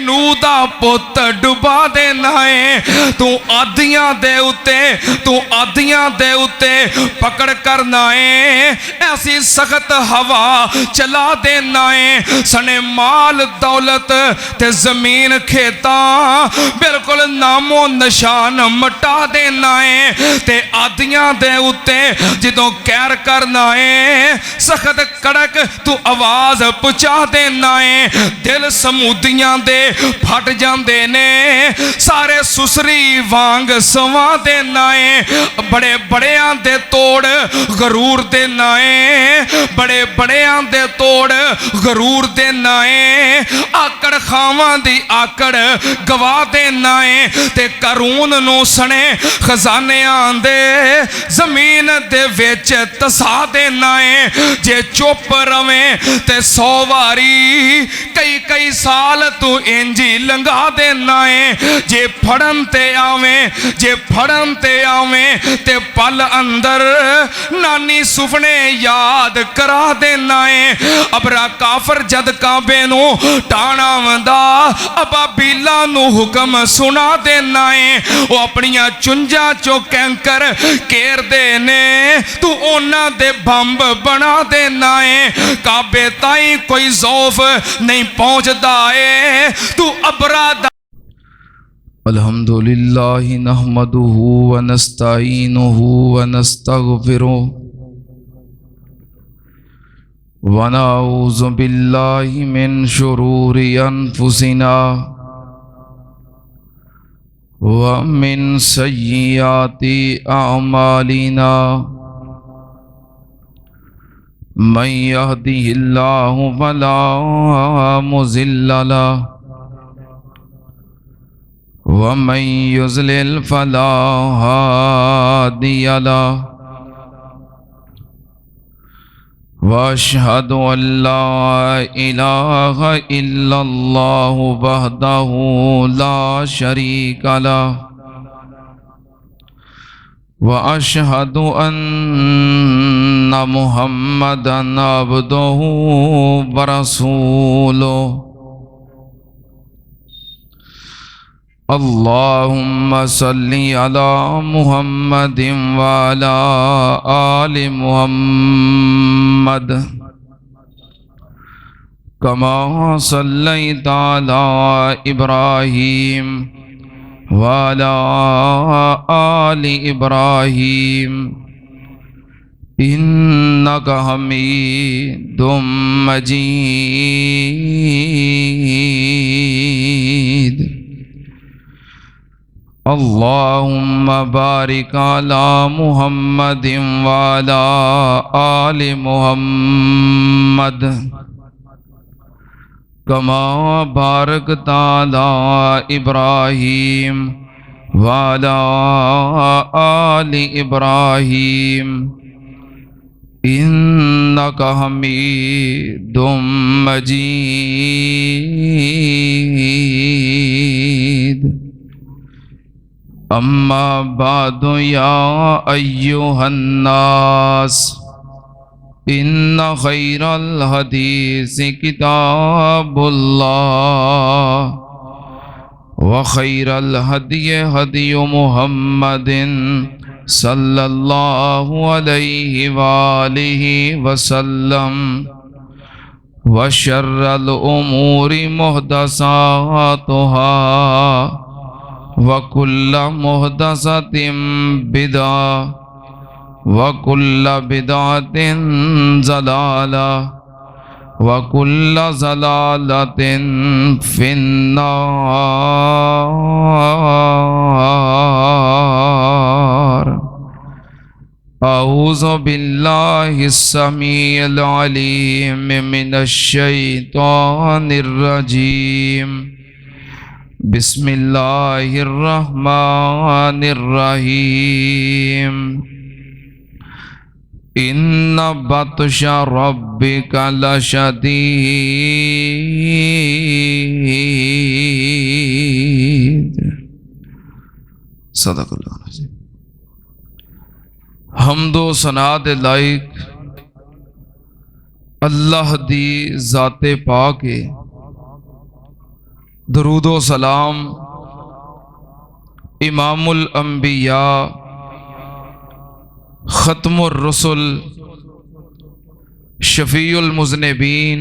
नू दा पुत डुबा देना है। तू आदियां दे उत्ते पकड़ करना है, ऐसी सख्त हवा चला देना है। सने माल दौलत ते जमीन खेता बिल्कुल नामो निशान मटा देना है। ते आदियां दे उत्ते जदों कहर करना है, सख्त कड़क तू आवाज पहुंचा देना है। दिल समूदियां दे फट जांदे ने, सारे सुसरी वांग सवा देना है। बड़े बड़ियां दे तोड़ गरूर देना है, बड़े बड़ियां दे तोड़ गरूर देना है। आकड़ खावां दी आकड़ गवा देना है। ते कारून नू सने खजानियां दे जमीन दे विच तसा देना है। जे चुप रवे ते 100 वारी कई कई साल तू इंजी लंघा देना है। जे फड़न ते आवे ते पल अंदर नानी सुपने याद करा देना है। अबरा काफर जद काबे नू टाणा वंदा अबाबीला नू हुक्म सुना देना है। वो अपनियां चुंजा चो कैंकर घेर देने, तू उन्हां दे बंब बना देना है। काबे ताई कोई ज़ौफ नहीं पहुंचदा है, तू अबरा अल्हम्दुलिल्लाहि नहमदुहु व नस्तईनुहु व नस्तगफिरुह व नऊज़ु बिल्लाहि मिन शुरूरि अनफुसिना व मिन सय्यिआति अअमालिना। मन यहदिहिल्लाहु फला मुज़िल्ल लहु व मन युज़लिल फला हादिय लहु। व अशहदु अल्ला इलाहा इल्लल्लाहु वहदहु ला शरीका लहु व अशहदु अन्ना मुहम्मदन अब्दुहु व रसूलुहु। अल्लाहुम्मा सल्ली अला मुहम्मदिन व अला आलि मुहम्मद कमा सल्लैता अला इब्राहीम व अला आलि इब्राहीम इन्नका हमीदुम मजीद। अल्लाहुम्मा बारिक अला मुहम्मदिन व अला आलि मुहम्मद कमा बारकता अला इब्राहीम व अला आलि इब्राहीम इन्नका हमीदुम मजीद। अम्मा बादु या अय्युहन्नास इन्ना खैरल हदीसी किताबुल्लाह व खैरल हदिय हदियु मुहम्मदिन सल्लल्लाहु अलैहि वालिहि वसल्लम व शर्रल उमूरि मुहदसातुहा व कुल्ल मुहदसतिन बिदा व कुल्ल बिदातिन ज़लाला व कुल्ल ज़लालतिन फिन्नार। अऊज़ु बिल्लाहिस समीइल अलीम मिनश शैतानिर रजीम। बिस्मिल्लाहिर्रहमानिर्रहीम। इन्ना बत्शा रब्बिका लशदीद। सदक़ल्लाहु अज़ीम। हमदो सना दे लायक अल्लाह दी ज़ाते पाक है, दरूदो सलाम इमामुल अंबिया ख़त्मुर रसुल शफ़ीउल मुज़निबीन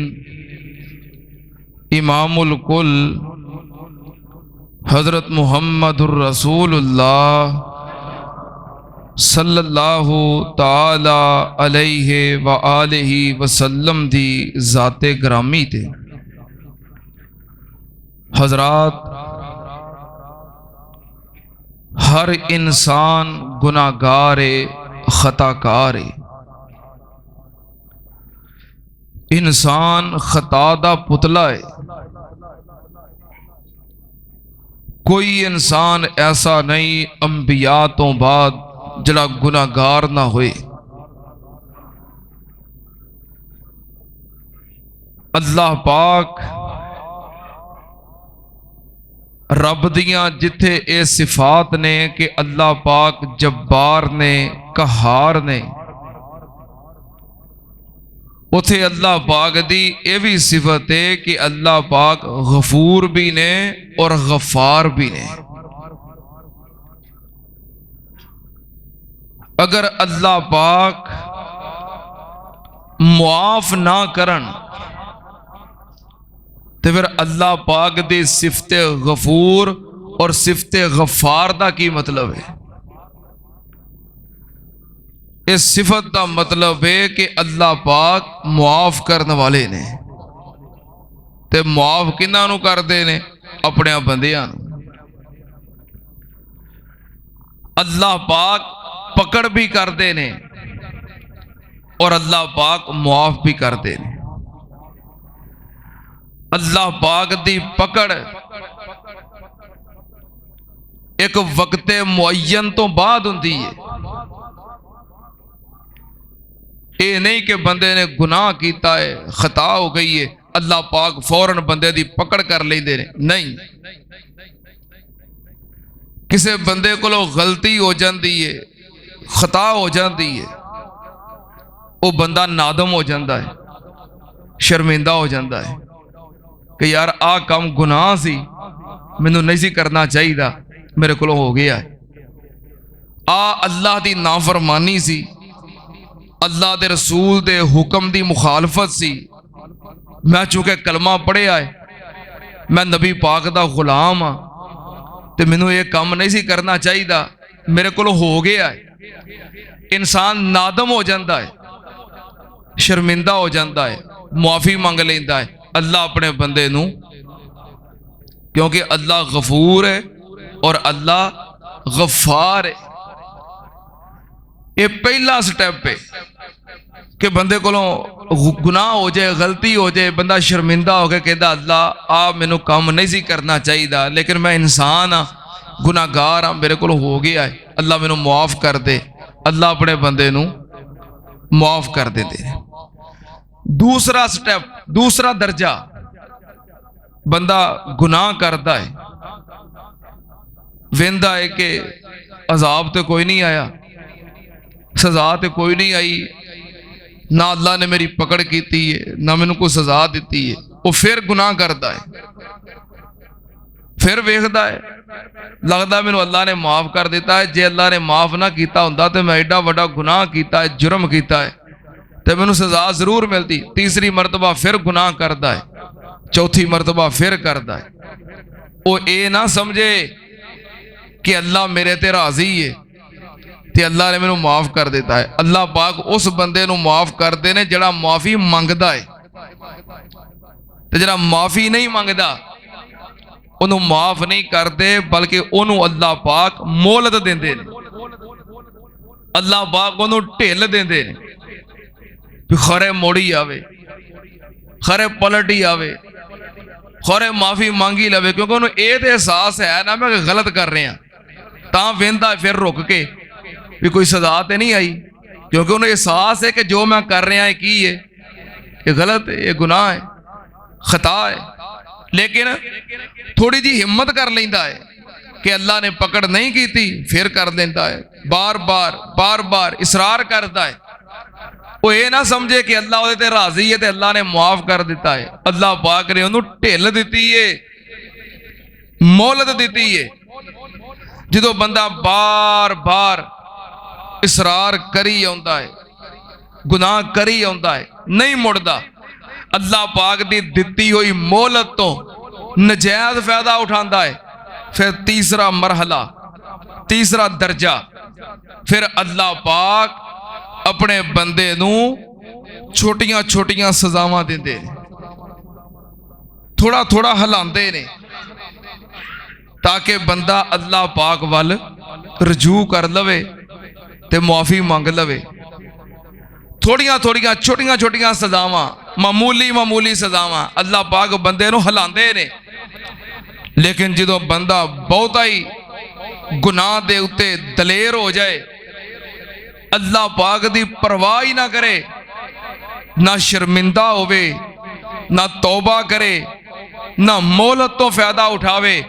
इमामुल कुल हज़रत मुहम्मदुर रसूलुल्लाह सल्लल्लाहु ताला अलैहि व आलिहि वसल्लम दी ज़ाते ग्रामी ते हज़रात, हर इंसान गुनाहगार है, खताकार है। इंसान खता दा पुतला है। कोई इंसान ऐसा नहीं अंबिया तो बाद जड़ा गुनाहगार ना होए। अल्लाह पाक रब दियां जिथे ये सिफात ने कि अल्लाह पाक जब्बार ने, कहार ने, उथे अल्लाह पाक दी ये भी सिफत है कि अल्लाह पाक गफूर भी ने और गफार भी ने। अगर अल्लाह पाक मुआफ ना करन तो फिर अल्लाह पाक दी सिफते गफूर और सिफते गफार दा की मतलब है? इस सिफत का मतलब है कि अल्लाह पाक मुआफ करने वाले ने। ते मुआफ किन्हां नूं करदे ने? अपने बंदियां नूं। अल्लाह पाक पकड़ भी करते ने और अल्लाह पाक मुआफ भी करते ने। अल्लाह पाक दी पकड़ एक वक्ते मुअय्यन तो बाद हुंदी है। ये नहीं कि बंदे ने गुनाह किया है, खता हो गई है, अल्लाह पाक फौरन बंदे दी पकड़ कर लेंदे ने। नहीं, किसी बंदे को गलती हो जाती है, खता हो जाती है, वो बंदा नादम हो जाता है, शर्मिंदा हो जाता है कि यार आ काम गुनाह सी, मैनू नहीं सी करना चाहिए, मेरे को हो गया है। आ अल्लाह की नाफरमानी सी, अल्लाह के रसूल के हुक्म की मुखालफत सी। मैं चूंकि कलमा पढ़िया है, मैं नबी पाक का गुलाम हाँ, तो मैनू ये काम नहीं सी करना चाहिए, मेरे को हो गया है। इंसान नादम हो जाता है, शर्मिंदा हो जाता है, मुआफ़ी मंग लेता है अल्लाह अपने बंदे नू, क्योंकि अल्लाह गफूर है और अल्लाह गफार है। ये पहला स्टेप है कि बंदे को गुनाह हो जाए, गलती हो जाए, बंदा शर्मिंदा हो गया, कहता अल्लाह आ मैनू काम नहीं सी करना चाहिए, लेकिन मैं इंसान हाँ, गुनाहगार हाँ, मेरे को हो गया है, अल्लाह मैनू मुआफ कर दे। अल्लाह अपने बंदे नू मुआफ कर देते। दूसरा स्टेप, दूसरा दर्जा, बंदा गुनाह करता है, वेंदा है कि अजाब तो कोई नहीं आया, सजा तो कोई नहीं आई, ना अल्लाह ने मेरी पकड़ की है, ना मैनू कोई सजा दी है। वो फिर गुनाह करता है, फिर वेखता है, लगता मैनू अल्लाह ने माफ कर दिता है। जे अल्लाह ने माफ ना किया होंदा तो मैं एडा वड्डा गुनाह किया है, जुर्म किया है, तो मैनू सजा जरूर मिलती। तीसरी मरतबा फिर गुनाह करता है, चौथी मरतबा फिर करता है। वो ये ना समझे कि अल्लाह मेरे ते राजी है ते अल्लाह ने मैनू माफ कर देता है। अल्लाह पाक उस बंदे नू माफ करते ने जड़ा माफी मंगदा है, ते जड़ा माफी नहीं मंगदा उन्होंने माफ नहीं करते, बल्कि उन्होंने अल्लाह पाक मोहलत देंदे ने। अल्लाह पाक उन्होंने ढिल देंदे ने भी खरे मोड़ी आवे, खरे पलट ही आवे, खरे माफी मांगी लवे, क्योंकि उन्होंने ये तो एहसास है ना मैं गलत कर रहा, ता वेंदा फिर रुक के भी कोई सजा तो नहीं आई, क्योंकि उन्हें एहसास है कि जो मैं कर रहा है की है, ये गलत है, ये गुनाह है, खता है। लेकिन थोड़ी जी हिम्मत कर लेंदा है कि अल्लाह ने पकड़ नहीं की थी, फिर कर देता है, बार बार इसरार करता है। वो ये ना समझे कि अल्लाह उहदे ते राजी है तो अल्लाह ने मुआफ कर दिता है। अल्लाह पाक ने उन्होंने ढिल दी है मोहलत दी है। जो बंदा बार बार इसरार करी आउंदा है, गुनाह करी आउंदा है, नहीं मुड़दा, अल्लाह पाक दी दिती हुई मोहलत तो नजायज फायदा उठांदा है। फिर तीसरा मरहला, तीसरा दर्जा, फिर अल्लाह पाक अपने बंदे नूं छोटियां छोटियां सजावां दिंदे, थोड़ा थोड़ा हिलांदे ने ताकि बंदा अल्लाह पाक वल रजू कर लवे ते मुआफी मंग लवे। थोड़ियां थोड़ियां छोटियां छोटियां सजावां, मामूली मामूली सजावां अल्लाह पाक बंदे नूं हिलांदे ने। लेकिन जो बंदा बहुता ही गुनाह दे उत्ते दलेर हो जाए, अल्लाह पाक दी परवाह ही ना करे, ना शर्मिंदा होवे, ना तौबा करे, ना मोहलत तो फायदा उठावे,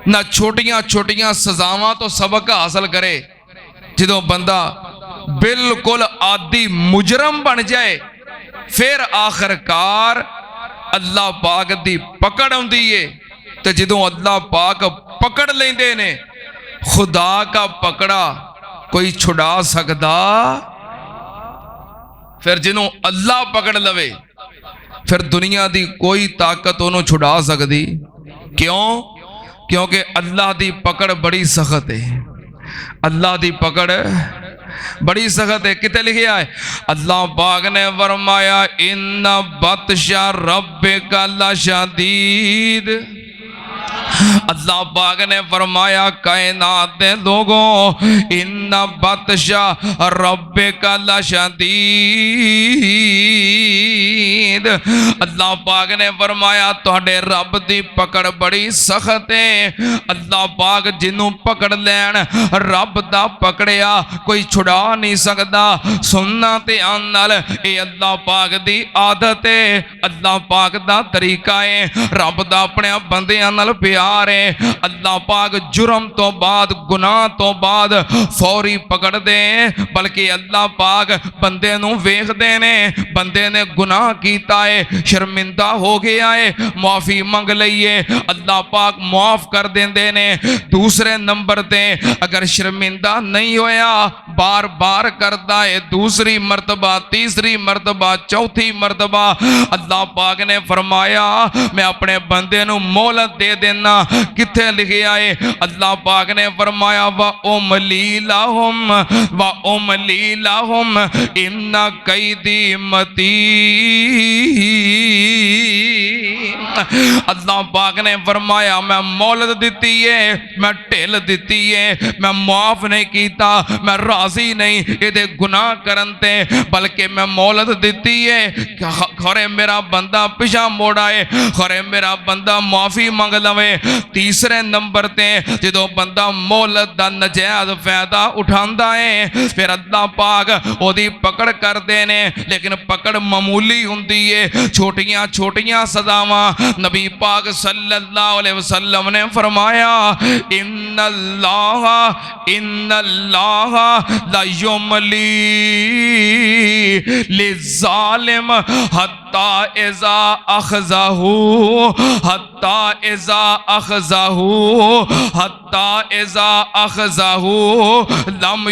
ना छोटियां छोटियां सजावां तो सबक हासिल करे, जो बंदा बिल्कुल आदि मुजरम बन जाए, फिर आखिरकार अल्लाह पाक दी पकड़ आउंदी है। तो जो अल्लाह पाक पकड़ लेंदे ने, खुदा का पकड़ा कोई छुड़ा सकदा? फिर जिन्हों अल्लाह पकड़ लवे, फिर दुनिया दी कोई ताकत उन्होंने छुड़ा सकती। क्यों? क्योंकि अल्लाह दी पकड़ बड़ी सख्त है। अल्लाह दी पकड़ बड़ी सख्त है। कितने लिखा है? अल्लाह पाक ने फरमाया इन्ना बतशा रब्बिका लशदीद। अल्लाह पाक ने फरमाया कायनात दे लोगों, इन्ना बतशा रब्बिका लशदीद। अल्लाह पाक ने फरमाया तुहाडे रब दी पकड़ बड़ी सख्त है। अल्लाह पाक जिन्हों पकड़ लैन, रब दा पकड़िया कोई छुड़ा नहीं सकता। सुनना ध्यान नाल, ये अल्लाह पाक दी आदत है, अल्लाह पाक दा तरीका है। रब दा अपने बंदियां नाल प्यार है। अल्लाह पाक जुर्म तो बाद, गुनाह तो बाद फौरी पकड़ दे, बल्कि अल्लाह पाक बंदे नूं वेखदे ने, बंदे ने गुनाह कीता है, शर्मिंदा हो गया है, मुआफी मंग लईए, अल्लाह पाक मुआफ कर देंदे ने। दूसरे नंबर ते अगर शर्मिंदा नहीं होया, बार बार करता है, दूसरी मर्तबा, तीसरी मर्तबा, चौथी मर्तबा, अल्लाह पाक ने फरमाया मैं अपने बंदे नूं मोहलत दे देना। किथे लिखे आए? अल्लाह पाक ने फरमाया व उमली लाहुम इन्ना कैदी मतीन। अल्लाह पाक ने फरमाया मैं मोहलत दी है, मैं ढिल दी है, मैं मुआफ नहीं किया, मैं राजी नहीं ये गुनाह करन ते, बल्कि मैं मोहलत दी है। खरे मेरा बंदा पिछा मोड़ आए, खरे मेरा बंदा मुआफी मंग लवे। तीसरे नंबर ते जो बंदा मोहलत दा नजायज फायदा उठांदा है, फिर अल्लाह पाक ओदी पकड़ करते ने। लेकिन पकड़ मामूली हुंदी है, छोटियां छोटियां सजावां। नबी पाक सल्लल्लाहु अलैहि वसल्लम ने फरमाया इन्नल्लाह ला युमली लिज़ालिम हत्ता इज़ा अख़ज़हू लम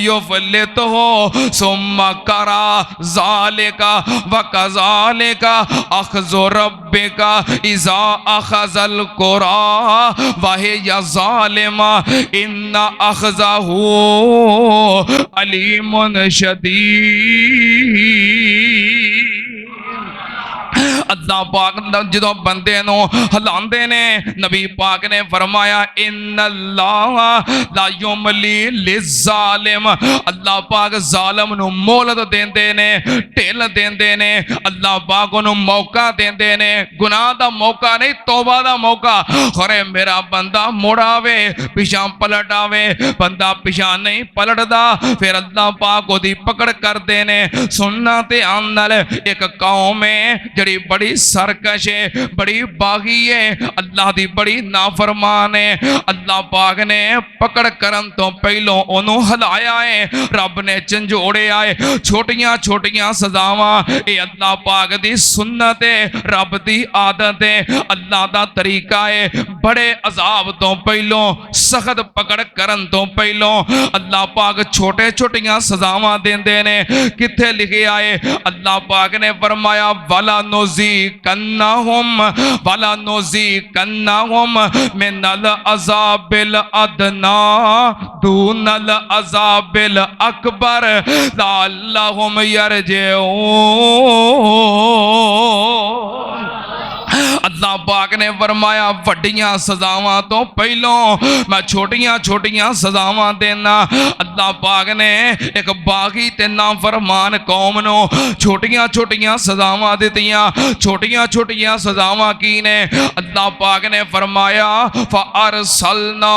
युफ़लितहू सुम्मा करा ज़ालिका व कज़ालिका अख़्ज़ु रब्बिका इज़ा अख़ज़ल क़ुरा वहिय ज़ालिमा इन्ना अख़्ज़हू अलीमुन शदीद। अल्लाह पाक जो बंदे नूं हिलांदे ने, नबी पाक ने फरमाया इन्नल्लाह ला युमली लिज़्ज़ालिम। अल्लाह पाक जालिम नूं मोहलत देंदे ने, ढिल देंदे ने। अल्लाह पाक नूं मौका देंदे ने, गुनाह दा मौका नहीं, तौबा दा मौका। खरे मेरा बंदा मुड़ आवे, पिछा पलट आवे, बंदा पिछा नहीं पलटदा, फिर अल्लाह पाक ओदी पकड़ करदे ने। सुनना ध्यान नाल, एक कौम है जिहड़ी बड़ी सरकश है, बड़ी बागी है, अल्लाह दी बड़ी नाफरमान है। अल्लाह पाक ने पकड़ करन तो पहलों ओनू हिलाया है, रब ने झंझोड़िया है। छोटियां छोटियां सजावां ये अल्लाह पाक दी सुन्नत है, रब दी आदत है, अल्लाह दा तरीका है। बड़े अजाब तो पहलों, सख्त पकड़ करन तो पहलों अल्लाह पाक छोटे छोटियां सजावां देंदे ने। किथे लिखे आए अल्लाह पाक ने फरमाया वाला नोजी कन्नाहुम मिनल अज़ाबिल अदना दूनल अज़ाबिल अकबर लअल्लहुम यरजिऊन। अल्लाह पाक ने फरमाया वड्डियां सजावां तो पहलों मैं छोटियां छोटियां सजावां देना। अल्लाह पाक ने एक बागी ते नाफरमान कौम नो छोटियां छोटियां सजावां दित्तियां। छोटियां छोटियां सजावां की ने? अल्लाह पाक ने फरमाया फअरसलना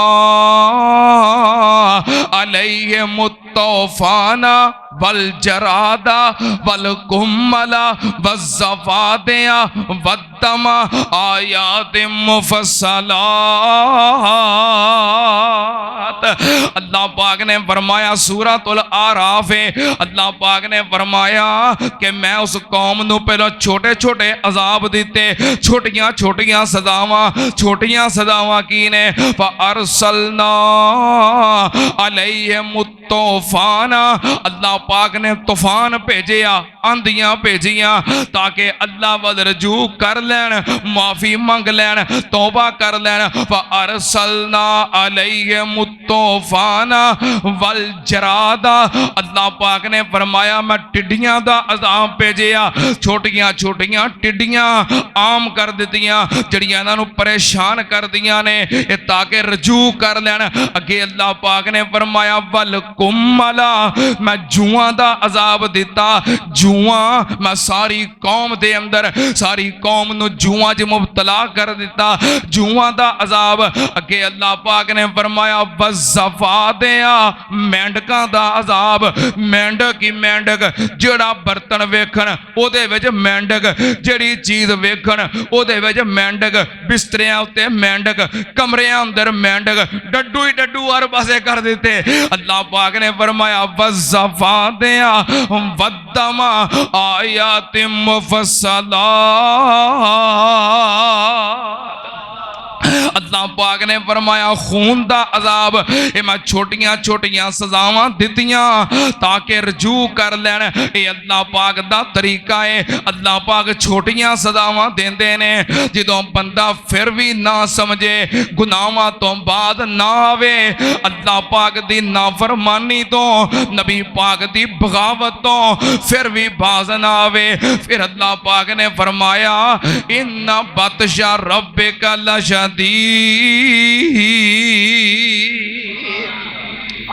अलैहिम तौफाना वल जरादा वल कुम्मला वज़्ज़फ़ादिया वद्दमा आयातिम मुफ़स्सलात। अल्लाह पाक ने फरमाया सूरतुल आराफ है, अल्लाह पाक ने फरमाया कि मैं उस कौम नू पहले छोटे छोटे अजाब दिते, छोटियां छोटियां सजावां। छोटियां सजावां की ने? फअरसलना अलैहिम तूफान, अल्लाह पाक ने तूफान भेजिया, आंधियां भेजियां ताकि अल्लाह वल रजू कर लैन, माफी मंग लैन, तौबा कर लैन। फअरसलना अलैहिम तूफान वल जरादा, अल्लाह पाक ने फरमाया मैं टिड्डियां दा अजाब भेजिया। छोटियां छोटियां टिड्डियां आम कर दित्तियां जड़ियां इन्हां नूं परेशान कर दियां ने, ताकि रजू कर लैन। अगे अल्लाह पाक ने फरमाया वल कुम्मला, मैं जुआं दा अजाब दिता। जुआं मैं सारी कौम दे अंदर, सारी कौम नूं जुआं च मुबतला कर दिता। जुआं दा अजाब। अगे अल्लाह पाक ने फरमाया वज़्ज़फ़ादिया, मेंढकां दा अजाब। मेंढक ही मेंढक, जेड़ा बर्तन वेखण ओदे विच मेंढक, जेड़ी चीज वेखण ओदे विच मेंढक, बिस्तरियां उत्ते मेंढक, कमरियां अंदर मेंढक, डड्डू ही डड्डू हर पासे कर दिते। अल्लाह पाक ने फरमाया वज़्ज़फ़ादिया वद्दमा आयातिम मुफ़स्सलात। अल्लाह पाक ने फरमाया खून दा अजाब, ये मैं छोटियां छोटियां सजावां दित्तियां ताकि रजू कर लैन। ये अल्लाह पाक दा तरीका है। अल्लाह पाक छोटियां सजावां देंदे ने, जदों बंदा फिर भी ना समझे, गुनाहां तो बाद ना आवे, अल्लाह पाक दी नाफरमानी तो, नबी पाक दी बगावत तो फिर भी बाज ना आवे, फिर अल्लाह पाक ने फरमाया इन्ना बतशा रब्बिका लशदीद।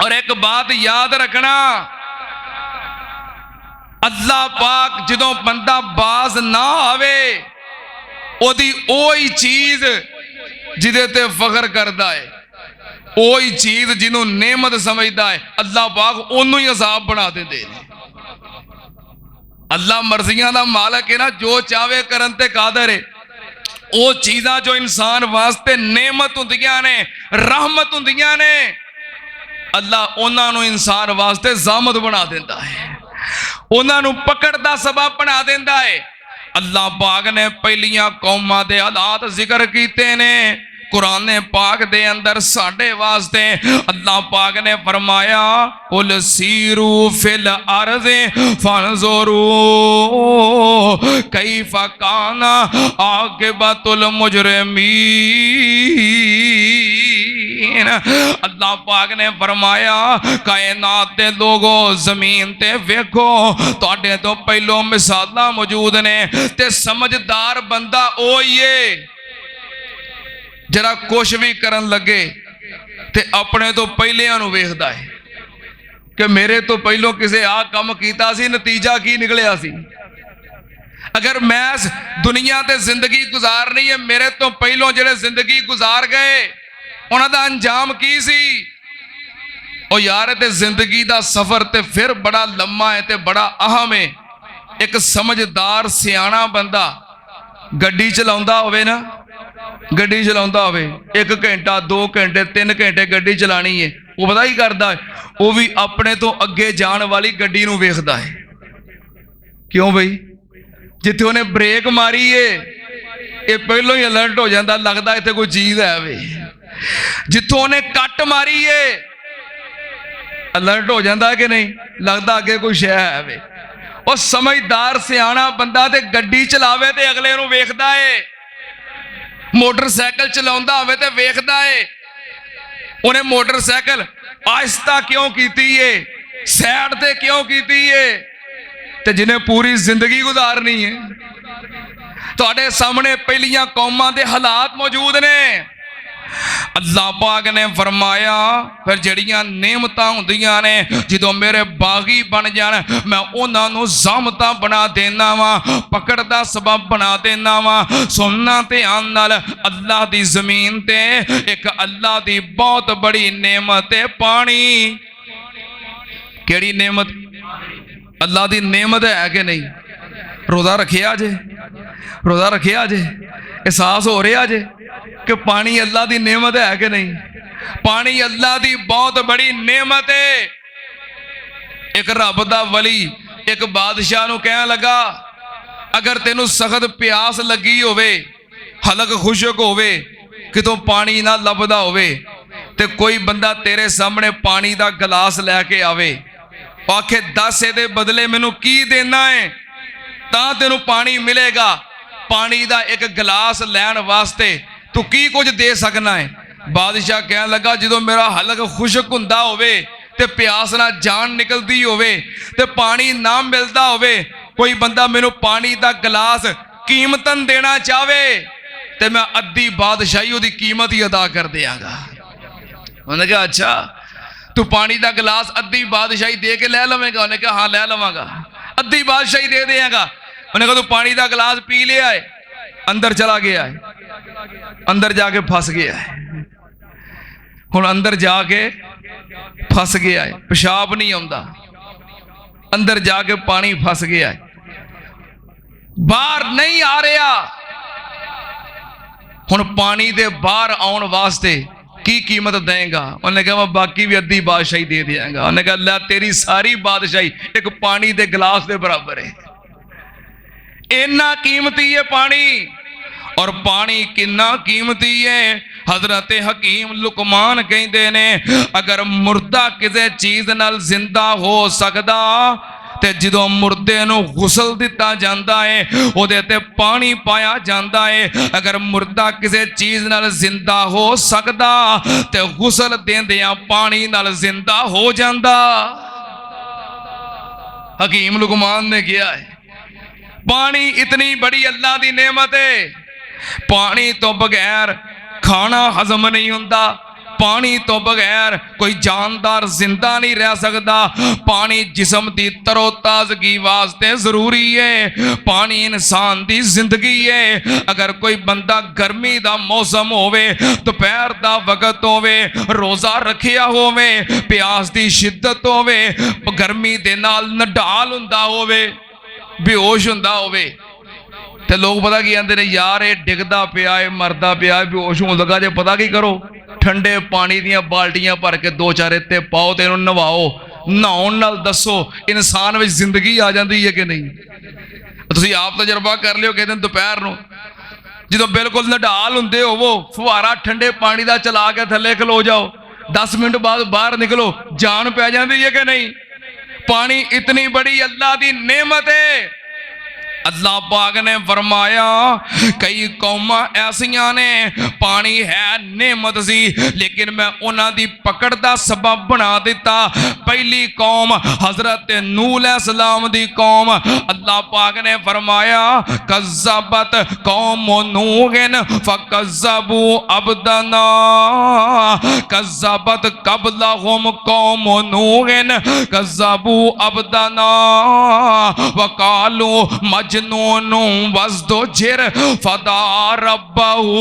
और एक बात याद रखना, अल्लाह पाक जदों बंदा बाज ना आवे, ओदी ओही चीज जिदे ते फखर करदा है, ओही चीज जिन्हों नेमत समझदा है, अल्लाह पाक ओनू ही अजाब बना देंदे ने। अल्लाह मर्जियां दा मालक है ना, जो चाहे करन ते कादर है। वो चीज़ां जो इंसान वास्ते नेमत हुंदियां ने, रहमत हुंदियां ने, अल्लाह उन्हां नूं इंसान वास्ते ज़ामत बना देंदा है, उन्हां नूं पकड़ दा सबब बना देंदा है। अल्लाह पाक ने पहलियां कौमां दे हालात जिक्र कीते ने कुरान पाक दे अंदर साडे वास्ते। अल्लाह पाक ने फरमाया कुल सीरू फिल अर्ज़ फंज़ुरू कैफ़ कान आक़िबतुल मुजरिमीन। अल्लाह पाक ने फरमाया कायनात दे लोगो जमीन ते वेखो, तुहाडे तो पहलों मिसालां मौजूद ने, ते समझदार बंदा ओ ही है जरा कुछ भी करन लगे ते अपने तो पहले वेखदा है कि मेरे तो पहलों किसी आ काम कीता सी, नतीजा की निकलिया सी। अगर मैं दुनिया ते जिंदगी गुजारनी है, मेरे तो पहलों जेड़े जिंदगी गुजार गए उन्हां दा अंजाम की सी? ओ यार ते जिंदगी दा सफर ते फिर बड़ा लम्मा है ते बड़ा अहम है। एक समझदार सियाना बंदा ਗੱਡੀ ਚਲਾਉਂਦਾ ਹੋਵੇ ਨਾ, ਗੱਡੀ ਚਲਾਉਂਦਾ ਹੋਵੇ 1 ਘੰਟਾ 2 ਘੰਟੇ 3 ਘੰਟੇ ਗੱਡੀ ਚਲਾਣੀ ਹੈ, ਉਹ ਪਤਾ ਹੀ ਕਰਦਾ ਹੈ, ਉਹ ਵੀ ਆਪਣੇ ਤੋਂ ਅੱਗੇ ਜਾਣ ਵਾਲੀ ਗੱਡੀ ਨੂੰ ਵੇਖਦਾ ਹੈ। ਕਿਉਂ ਬਈ? ਜਿੱਥੇ ਉਹਨੇ ਬ੍ਰੇਕ ਮਾਰੀ ਏ ਇਹ ਪਹਿਲਾਂ ਹੀ ਅਲਰਟ ਹੋ ਜਾਂਦਾ, ਲੱਗਦਾ ਇੱਥੇ ਕੋਈ ਚੀਜ਼ ਹੈ ਵੇ। ਜਿੱਥੋਂ ਉਹਨੇ ਕੱਟ ਮਾਰੀ ਏ ਅਲਰਟ ਹੋ ਜਾਂਦਾ ਕਿ ਨਹੀਂ, ਲੱਗਦਾ ਅੱਗੇ ਕੋਈ ਸ਼ੈ ਹੈ ਵੇ। ਉਹ ਸਮਝਦਾਰ ਸਿਆਣਾ ਬੰਦਾ ਤੇ ਗੱਡੀ ਚਲਾਵੇ ਤੇ ਅਗਲੇ ਨੂੰ ਵੇਖਦਾ ਏ, ਮੋਟਰਸਾਈਕਲ ਚਲਾਉਂਦਾ ਹੋਵੇ ਤੇ ਵੇਖਦਾ ਏ ਉਹਨੇ ਮੋਟਰਸਾਈਕਲ ਆਹਿਸਤਾ ਕਿਉਂ ਕੀਤੀ ਏ, ਸਾਈਡ ਤੇ ਕਿਉਂ ਕੀਤੀ ਏ। ਤੇ ਜਿਹਨੇ ਪੂਰੀ ਜ਼ਿੰਦਗੀ ਗੁਜ਼ਾਰਨੀ ਹੈ, ਤੁਹਾਡੇ ਸਾਹਮਣੇ ਪਹਿਲੀਆਂ ਕੌਮਾਂ ਦੇ ਹਾਲਾਤ ਮੌਜੂਦ ਨੇ। ਅੱਲਾਹ ਪਾਕ ਨੇ ਫਰਮਾਇਆ ਫਿਰ ਜਿਹੜੀਆਂ ਨਿਮਤਾਂ ਹੁੰਦੀਆਂ ਨੇ ਜਦੋਂ ਮੇਰੇ ਬਾਗੀ ਬਣ ਜਾਣ ਮੈਂ ਉਹਨਾਂ ਨੂੰ ਜ਼ਾਮਤਾਂ ਬਣਾ ਦੇਣਾ ਵਾਂ, ਪਕੜ ਦਾ ਸਬਬ ਬਣਾ ਦੇਣਾ ਵਾਂ। ਸੁਣਨਾ ਧਿਆਨ ਨਾਲ, ਅੱਲਾਹ ਦੀ ਜ਼ਮੀਨ ਤੇ ਇੱਕ ਅੱਲਾਹ ਦੀ ਬਹੁਤ ਬੜੀ ਨਿਮਤ ਹੈ ਪਾਣੀ। ਕਿਹੜੀ ਨਿਮਤ? ਅੱਲਾਹ ਦੀ ਨਿਮਤ ਹੈ ਕਿ ਨਹੀਂ? ਰੋਜ਼ਾ ਰੱਖਿਆ ਜੇ, ਰੋਜ਼ਾ ਰੱਖਿਆ ਜੇ, ਅਹਿਸਾਸ ਹੋ ਰਿਹਾ ਜੇ ਕਿ ਪਾਣੀ ਅੱਲਾਹ ਦੀ ਨਿਮਤ ਹੈ ਕਿ ਨਹੀਂ? ਪਾਣੀ ਅੱਲਾਹ ਦੀ ਬਹੁਤ ਬੜੀ ਨਿਮਤ ਹੈ। ਇੱਕ ਰੱਬ ਦਾ ਵਲੀ ਇੱਕ ਬਾਦਸ਼ਾਹ ਨੂੰ ਕਹਿਣ ਲੱਗਾ, ਅਗਰ ਤੈਨੂੰ ਸਖਤ ਪਿਆਸ ਲੱਗੀ ਹੋਵੇ, ਹਲਕ ਖੁਸ਼ਕ ਹੋਵੇ, ਕਿਤੋਂ ਪਾਣੀ ਨਾ ਲੱਭਦਾ ਹੋਵੇ ਤੇ ਕੋਈ ਬੰਦਾ ਤੇਰੇ ਸਾਹਮਣੇ ਪਾਣੀ ਦਾ ਗਲਾਸ ਲੈ ਕੇ ਆਵੇ, ਆਖੇ 10 ਇਹਦੇ ਬਦਲੇ ਮੈਨੂੰ ਕੀ ਦੇਣਾ ਹੈ ਤਾਂ ਤੈਨੂੰ ਪਾਣੀ ਮਿਲੇਗਾ, ਪਾਣੀ ਦਾ ਇੱਕ ਗਲਾਸ ਲੈਣ ਵਾਸਤੇ ਤੂੰ ਕੀ ਕੁਝ ਦੇ ਸਕਣਾ ਹੈ? ਬਾਦਸ਼ਾਹ ਕਹਿਣ ਲੱਗਾ, ਜਦੋਂ ਮੇਰਾ ਹਲਕ ਖੁਸ਼ਕ ਹੁੰਦਾ ਹੋਵੇ ਤੇ ਪਿਆਸ ਨਾਲ ਜਾਨ ਨਿਕਲਦੀ ਹੋਵੇ ਤੇ ਪਾਣੀ ਨਾ ਮਿਲਦਾ ਹੋਵੇ, ਕੋਈ ਬੰਦਾ ਮੈਨੂੰ ਪਾਣੀ ਦਾ ਗਲਾਸ ਕੀਮਤਨ ਦੇਣਾ ਚਾਹਵੇ ਤੇ ਮੈਂ ਅੱਧੀ ਬਾਦਸ਼ਾਹੀ ਉਹਦੀ ਕੀਮਤ ਹੀ ਅਦਾ ਕਰ ਦਿਆਂਗਾ। ਉਹਨੇ ਕਿਹਾ ਅੱਛਾ ਤੂੰ ਪਾਣੀ ਦਾ ਗਲਾਸ ਅੱਧੀ ਬਾਦਸ਼ਾਹੀ ਦੇ ਕੇ ਲੈ ਲਵੇਂਗਾ? ਉਹਨੇ ਕਿਹਾ ਹਾਂ ਲੈ ਲਵਾਂਗਾ, ਅੱਧੀ ਬਾਦਸ਼ਾਹੀ ਦੇ ਦੇਂਗਾ। ਉਹਨੇ ਕਹਾ ਤੂੰ ਪਾਣੀ ਦਾ ਗਲਾਸ ਪੀ ਲਿਆ ਹੈ? ਅੰਦਰ ਚਲਾ ਗਿਆ ਹੈ, ਅੰਦਰ ਜਾ ਕੇ ਫਸ ਗਿਆ ਹੈ। ਹੁਣ ਅੰਦਰ ਜਾ ਕੇ ਫਸ ਗਿਆ ਹੈ, ਪਿਸ਼ਾਬ ਨਹੀਂ ਆਉਂਦਾ, ਅੰਦਰ ਜਾ ਕੇ ਪਾਣੀ ਫਸ ਗਿਆ ਹੈ, ਬਾਹਰ ਨਹੀਂ ਆ ਰਿਹਾ। ਹੁਣ ਪਾਣੀ ਦੇ ਬਾਹਰ ਆਉਣ ਵਾਸਤੇ ਕੀ ਕੀਮਤ ਦੇਗਾ? ਉਹਨੇ ਕਹਾ ਮੈਂ ਬਾਕੀ ਵੀ ਅੱਧੀ ਬਾਦਸ਼ਾਹੀ ਦੇ ਦਿਆਂਗਾ। ਉਹਨੇ ਕਹਾ ਲੈ ਤੇਰੀ ਸਾਰੀ ਬਾਦਸ਼ਾਹੀ ਇੱਕ ਪਾਣੀ ਦੇ ਗਲਾਸ ਦੇ ਬਰਾਬਰ ਹੈ। ਇੰਨਾ ਕੀਮਤੀ ਹੈ ਪਾਣੀ। ਔਰ ਪਾਣੀ ਕਿੰਨਾ ਕੀਮਤੀ ਹੈ, ਹਜ਼ਰਤ ਹਕੀਮ ਲੁਕਮਾਨ ਕਹਿੰਦੇ ਨੇ ਅਗਰ ਮੁਰਦਾ ਕਿਸੇ ਚੀਜ਼ ਨਾਲ ਜ਼ਿੰਦਾ ਹੋ ਸਕਦਾ ਤੇ ਜਦੋਂ ਮੁਰਦੇ ਨੂੰ ਗੁਸਲ ਦਿੱਤਾ ਜਾਂਦਾ ਹੈ ਉਹਦੇ ਤੇ ਪਾਣੀ ਪਾਇਆ ਜਾਂਦਾ ਹੈ। ਅਗਰ ਮੁਰਦਾ ਕਿਸੇ ਚੀਜ਼ ਨਾਲ ਜ਼ਿੰਦਾ ਹੋ ਸਕਦਾ ਤੇ ਗੁਸਲ ਦਿੰਦਿਆਂ ਪਾਣੀ ਨਾਲ ਜ਼ਿੰਦਾ ਹੋ ਜਾਂਦਾ। ਹਕੀਮ ਲੁਕਮਾਨ ਨੇ ਕਿਹਾ ਹੈ ਪਾਣੀ ਇਤਨੀ ਬੜੀ ਅੱਲਾਹ ਦੀ नेमत है। पानी तो बगैर खाना हजम नहीं होता, पानी तो बगैर कोई जानदार जिंदा नहीं रह सकता। पानी जिस्म की तरोताजगी वास्ते जरूरी है, पानी इंसान की जिंदगी है। अगर कोई बंदा गर्मी का मौसम होवे, दोपहर का वक्त होवे, रोजा रखिया होवे, प्यास की शिद्दत होवे, गर्मी दे नाल नडाल हुंदा होवे, बेहोश हुंदा होवे ते लोग पता की आंदे ने यार ये डिगदा पिया है, मरदा पिया है, बेहोश होने लगा जे पता की करो ठंडे पानी दियां बाल्टियां भर के 2-4 इत्ते पाओ ते इहनूं नवाओ, नहाउण नाल दसो इंसान विच जिंदगी आ जाती है कि नहीं। तुसीं आप तजर्बा कर लियो, कहते दोपहर नूं जदों बिल्कुल नडाल हुंदे होवो, फुहारा ठंडे पानी दा चला के थल्ले खलो जाओ, 10 मिनट बाद बाहर निकलो, जान पै जाती है कि नहीं। पानी इतनी बड़ी अल्लाह दी नेमत है। अल्लाह पाक ने फरमाया कई कौमां ऐसियां ने पानी है नेमत सी लेकिन मैं उन्हां दी पकड़ दा सबब बना दिता। पहली कौम हजरत नूह अलैहिस्सलाम दी कौम, अल्लाह पाक ने फरमाया कज़्ज़बत कौम नूहिन फकज़्ज़बू अब्दना कज़्ज़बत कबलहुम कौम नूहिन कज़्ज़बू अब्दना वकालू मजनून वज़्दुजिर फदा रब्बहू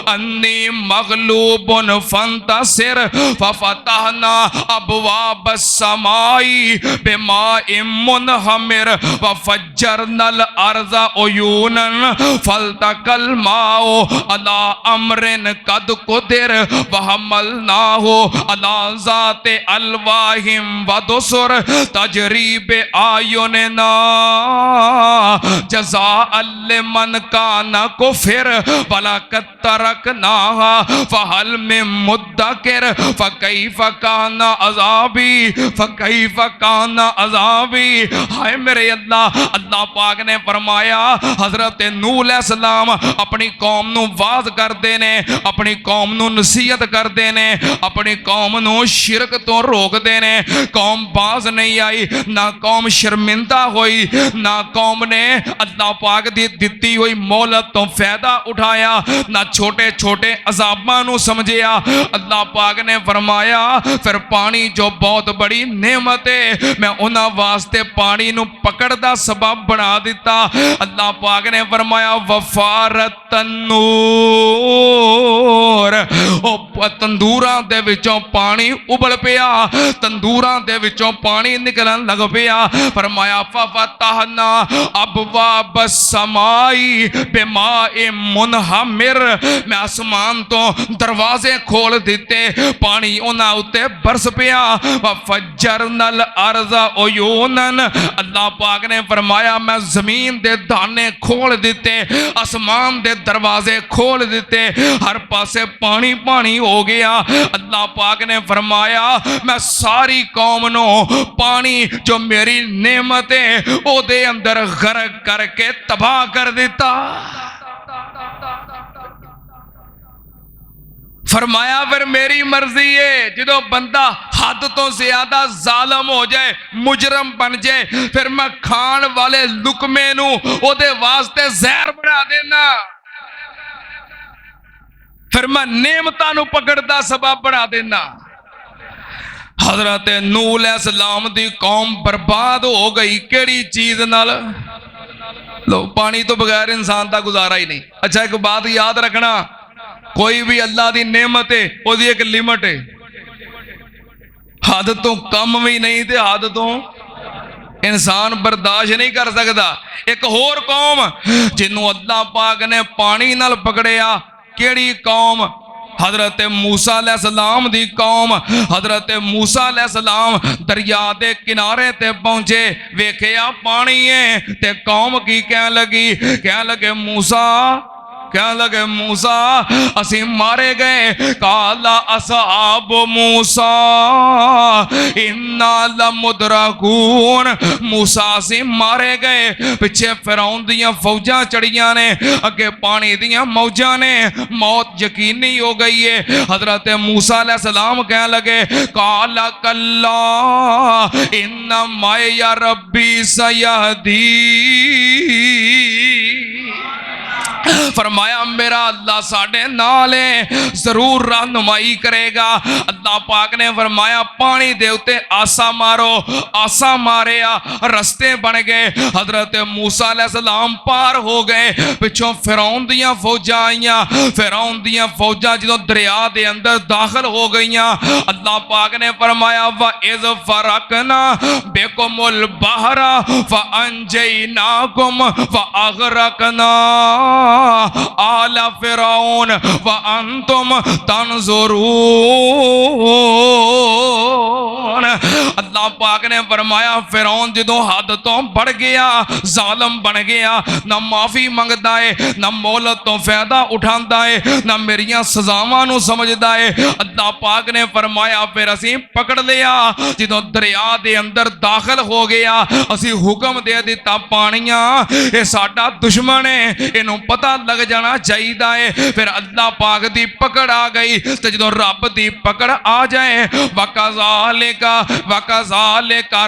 अन्नी मगलूबुन फंतसिर फफतहना अबवाब समाई बिमाइम मुनहमिर वफज्जरनल अर्ज़ उयूनन फल्तकल माओ अला अमरिन कद कुदिर वहमलनाहु अला ज़ाते अलवाहिम वदुसुर तजरीब आयुनना जज़ाअल लिमन काना कुफिर वलक़द तरकनाहा फहल मिन मुद्दकिर फकैफ काना अज़ाबी। हाय मेरे अल्लाह, अल्लाह पाक ने फरमाया हज़रत नूह अलैहिस्सलाम अपनी कौम नू वाज़ करते ने, अपनी कौम नू नसीहत करते ने, अपनी कौम नू शिरक तो रोकते ने। कौम बाज नहीं आई, ना कौम शर्मिंदा हुई, ना कौम ने अल्लाह पाक दी दिती हुई मोहलत तो फायदा उठाया, ना छोटे छोटे अज़ाबां नू समझिया। अल्लाह पाक ने फरमाया फिर पानी जो बहुत बड़ी नेमत है, मैं उन्हां वास्ते पानी नू पकड़ दा सबब बना दिता। अल्लाह पाक ने फरमाया वफारत तन्नूर, ओ तंदूरां दे विचों पानी उबल पिया, तंदूरां दे विचों पानी निकलन लग पिया। फरमाया फफतहना अबवाब समाई बिमाइम मुनहमिर, मैं आसमान तो दरवाजे खोल दिते, पानी उन्हां उत्ते बरस पिया। वफज्जरनल अर्ज़ उयूनन, अल्लाह पाक ने फरमाया मैं जमीन दे दाने खोल दिते, आसमान दे दरवाजे खोल दिते, हर पासे पानी पानी हो गया। अल्लाह पाक ने फरमाया मैं सारी कौम नो पानी जो मेरी नेमत है ओदे अंदर गर्क करके तबाह कर दिता। फरमाया फिर मेरी मर्जी है, जो बंदा हद तो ज्यादा जालम हो जाए, मुजरम बन जाए, फिर मैं खान वाले लुकमे नू ओदे वास्ते जहर बना देना, फिर मैं नेमतां नू पकड़दा सबब बना देना। हजरत नूह अलैहिस्सलाम दी कौम बर्बाद हो गई केड़ी चीज नाल? लो पानी तो बगैर इंसान का गुजारा ही नहीं। अच्छा एक बात याद रखना, कोई भी अल्लाह की नेमत है उसकी एक लिमिट है, हद तो कम भी नहीं ते हद तो इंसान बर्दाश्त नहीं कर सकता। एक होर कौम जिन्हों अल्लाह पाक ने पानी नाल पकड़िया, केड़ी कौम? हजरत मूसा अलैहिस्सलाम दी कौम। हजरत मूसा अलैहिस्सलाम दरिया दे किनारे ते पहुंचे, वेखिया पानी है ते कौम की कहन लगी, कहन लगे मूसा, कहने लगे मूसा असी मारे गए। काला असहाब मूसा इन्ना लमुदरकून, मूसा असी मारे गए। पिछे फिरौन दियां फौजां चढ़ियां ने, अगे पानी दियां मौजां ने, मौत यकीनी हो गई है। हजरत मूसा अलैहिस्सलाम कहने लगे काला कल्ला इन्ना माया रब्बी सयहदी, फरमाया मेरा अल्लाह साढ़े नाल है, जरूर रहनुमाई करेगा। अल्लाह पाक ने फरमाया पानी दे उत्ते आसा मारो, आसा मारिया, रस्ते बन गए। हजरत मूसा अलैहिस्सलाम पार हो गए, पिछों फिरौन दियां फौजां आईयां। फिरौन दियां फौजां जो दरिया दे अंदर दाखिल हो गईयां, अल्लाह पाक ने फरमाया व इज़ फरकना बिकुमुल बहरा व अंजयनाकुम व अगरकना आला फिरौन व अंतुम तंजुरून। अल्लाह पाक ने फरमाया फिरौन जो हद तो बढ़ गया, जालम बन गया, ना माफी मंगदा है, ना मोहलत तो फायदा उठांदा है, ना मेरियां सजावां नू समझदा है। अल्लाह पाक ने फरमाया फिर असी पकड़ लिया, जो दरिया दे अंदर दाखिल हो गया, असी हुक्म दे दिता पानियां ये साडा दुश्मन है, इनू पता लग जाना चाहिए है। फिर अल्लाह पाक दी पकड़ आ गई, तो जो रब दी पकड़ आ जाए वकज़ालिका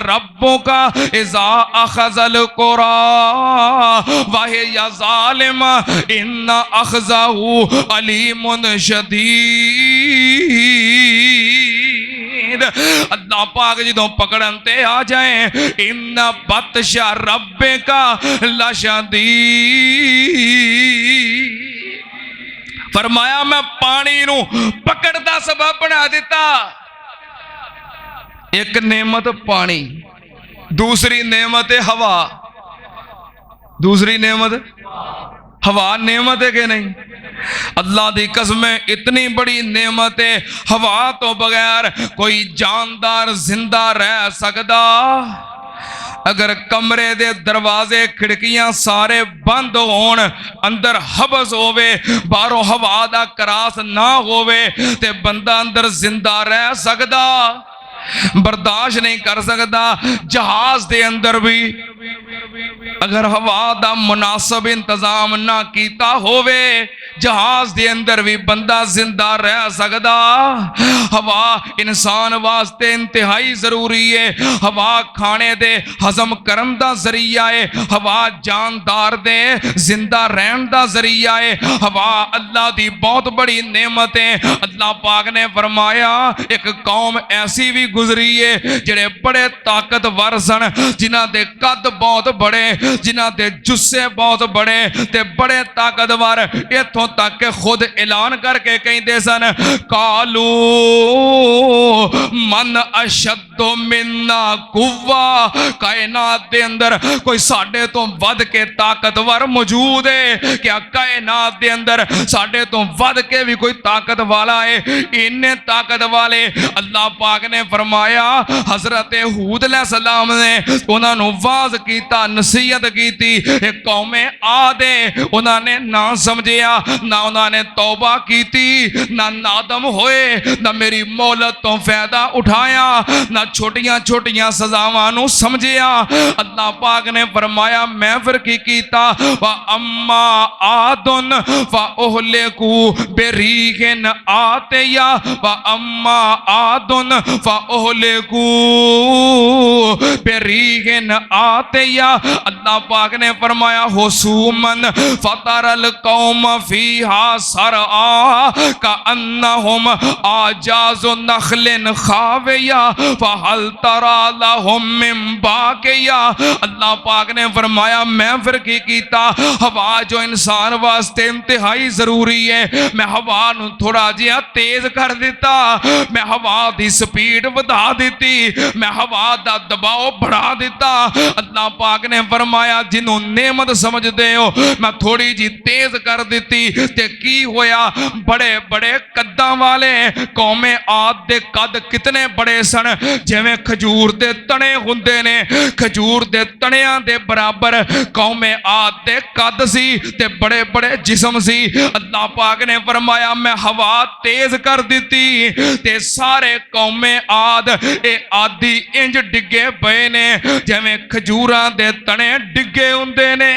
रब्बुका इज़ा अख़ज़ल कुरा वहिय ज़ालिमा इन्ना अख़ज़हु अलीमुन शदीद। अल्लाह पाक जो पकड़न ते आ जाए इन्ना बतशा रब्बिका लशदीद। फरमाया मैं पानी नू पकड़ दा सबब बना दिता। एक नेमत पानी, दूसरी नेमत हवा। दूसरी नेमत हवा नेमत है कि नहीं? अल्लाह दी कसम, इतनी बड़ी नेमत है, हवा तो बगैर कोई जानदार जिंदा रह सकदा? अगर कमरे दे दरवाजे खिड़कियां सारे बंद होण, अंदर हबस होवे, बाहरों हवा दा करास ना होवे, ते बंदा अंदर जिंदा रह सकदा? बर्दाश्त नहीं कर सकता। जहाज के अंदर भी अगर हवा का मुनासिब इंतजाम ना किया होवे, जहाज के अंदर भी बंदा जिंदा रह सकता? हवा इंसान वास्ते इंतहाई जरूरी है। हवा खाने दे हजम करन दा जरिया है। हवा जानदार दे जिंदा रहन दा जरिया है। हवा अल्लाह दी बहुत बड़ी नेमत है। अल्लाह पाक ने फरमाया एक कौम ऐसी भी गुजरी है जेड़े बड़े ताकतवर सन, जिन्हां दे कद बहुत बड़े, जिन्हां दे जुस्से बहुत बड़े ते बड़े ताकतवर, इथों तक के खुद ऐलान करके कहते सन कालू मन अशद्दो मिन्ना कुव्वा, कायनात दे अंदर कोई साडे तो वध के ताकतवर मौजूद है क्या? कायनात दे अंदर साडे तो वध के भी कोई ताकत वाला है? इन्ने ताकत वाले अल्लाह पाक ने फरमाया हजरत हूद अलैहिस्सलाम ने उन्होंने वाज किया, नसीहत की थी। एक कौमे आदे उन्होंने ना समझिया, ना उन्होंने तौबा की थी, ना नादम होए, ना मेरी मोहलत तो फायदा उठाया, ना छोटियां छोटियां सजावां नू समझिया। अल्लाह पाक ने फरमाया मैं फिर की कीता वा अम्मा आदुन वा ओहलेकू बेरीहिन आतिया वा अम्मा आदुन वा ओहलेकू बेरीहिन आतिया। अल्लाह पाक ने फरमाया हुसूमन फतरल कौम फीहा सरआ का अन्नहुम आजाज़ु नखलिन खाविया फहल तरा लहुम मिन बाकिया। अल्लाह पाक ने फरमाया मैं फिर की कीता, हवा जो इंसान वास्ते इंतहाई जरूरी है, मैं हवा नू थोड़ा जिहा तेज कर दिता, मैं हवा दी स्पीड बढ़ा दी, मैं हवा दा दबाव बढ़ा दिता। अल्लाह पाक ने फरमाया जिन्हों नेमत समझते हो मैं थोड़ी जी तेज कर दी ते की होया? बड़े बड़े कद्दां वाले कौमे आद दे कद कितने बड़े सन, जिवें खजूर दे तने हुंदे ने, खजूर दे तणियां दे बराबर कौमे आद दे कद सी ते बड़े बड़े जिस्म सी। अल्लाह पाक ने फरमाया मैं हवा तेज कर दी ते सारे कौमे आद ए आदि इंज डिगे पे ने जिवें खजूरां दे तने डिगे हुंदे ने।